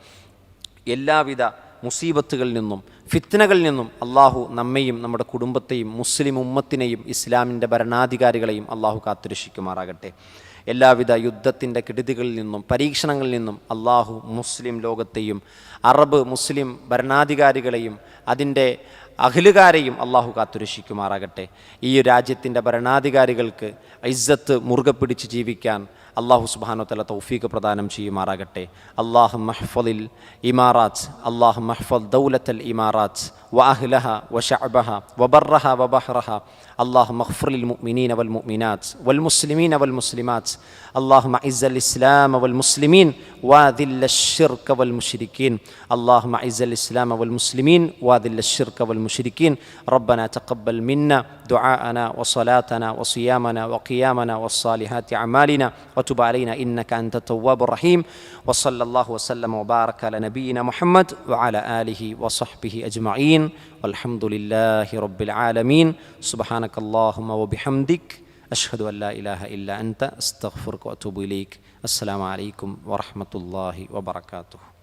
എല്ലാവിധ മുസീബത്തുകളിൽ നിന്നും ഫിത്നകളിൽ നിന്നും അള്ളാഹു നമ്മെയും നമ്മുടെ കുടുംബത്തെയും മുസ്ലിം ഉമ്മത്തിനെയും ഇസ്ലാമിൻ്റെ ഭരണാധികാരികളെയും അള്ളാഹു കാത്തുരക്ഷിക്കുമാറാകട്ടെ. എല്ലാവിധ യുദ്ധത്തിൻ്റെ കെടുതികളിൽ നിന്നും പരീക്ഷണങ്ങളിൽ നിന്നും അള്ളാഹു മുസ്ലിം ലോകത്തെയും അറബ് മുസ്ലിം ഭരണാധികാരികളെയും അതിൻ്റെ അഖിലുകാരെയും അള്ളാഹു കാത്തുരക്ഷിക്കുമാറാകട്ടെ. ഈ രാജ്യത്തിൻ്റെ ഭരണാധികാരികൾക്ക് ഇസ്സത്ത് മുറുകെ പിടിച്ച് ജീവിക്കാൻ അള്ളാഹു സുബ്ഹാനഹു വ തആല തൗഫീഖ് പ്രദാനം ചെയ്യുമാറാകട്ടെ. അല്ലാഹുമ്മ ഹ്ഫളിൽ ഇമാറാത്ത്, അല്ലാഹുമ്മ ഹ്ഫള് ദൗലത്തൽ ഇമാറാത്ത് വഅഹ്ലഹ വശഅബഹ വബർറഹ വബഹ്റഹ. اللهم اغفر للمؤمنين والمؤمنات والمسلمين والمسلمات. اللهم اعز الإسلام والمسلمين واذل الشرك والمشركين. اللهم اعز الإسلام والمسلمين واذل الشرك والمشركين. ربنا تقبل منا دعاءنا وصلاتنا وصيامنا وقيامنا والصالحات أعمالنا وتب علينا إنك أنت التواب الرحيم. وصلى الله وسلم وبارك على نبينا محمد وعلى آله وصحبه أجمعين والحمد لله رب العالمين. سبحانك اللهم وبحمدك أشهد أن لا إله إلا أنت أستغفرك وأتوب إليك. السلام عليكم ورحمة الله وبركاته.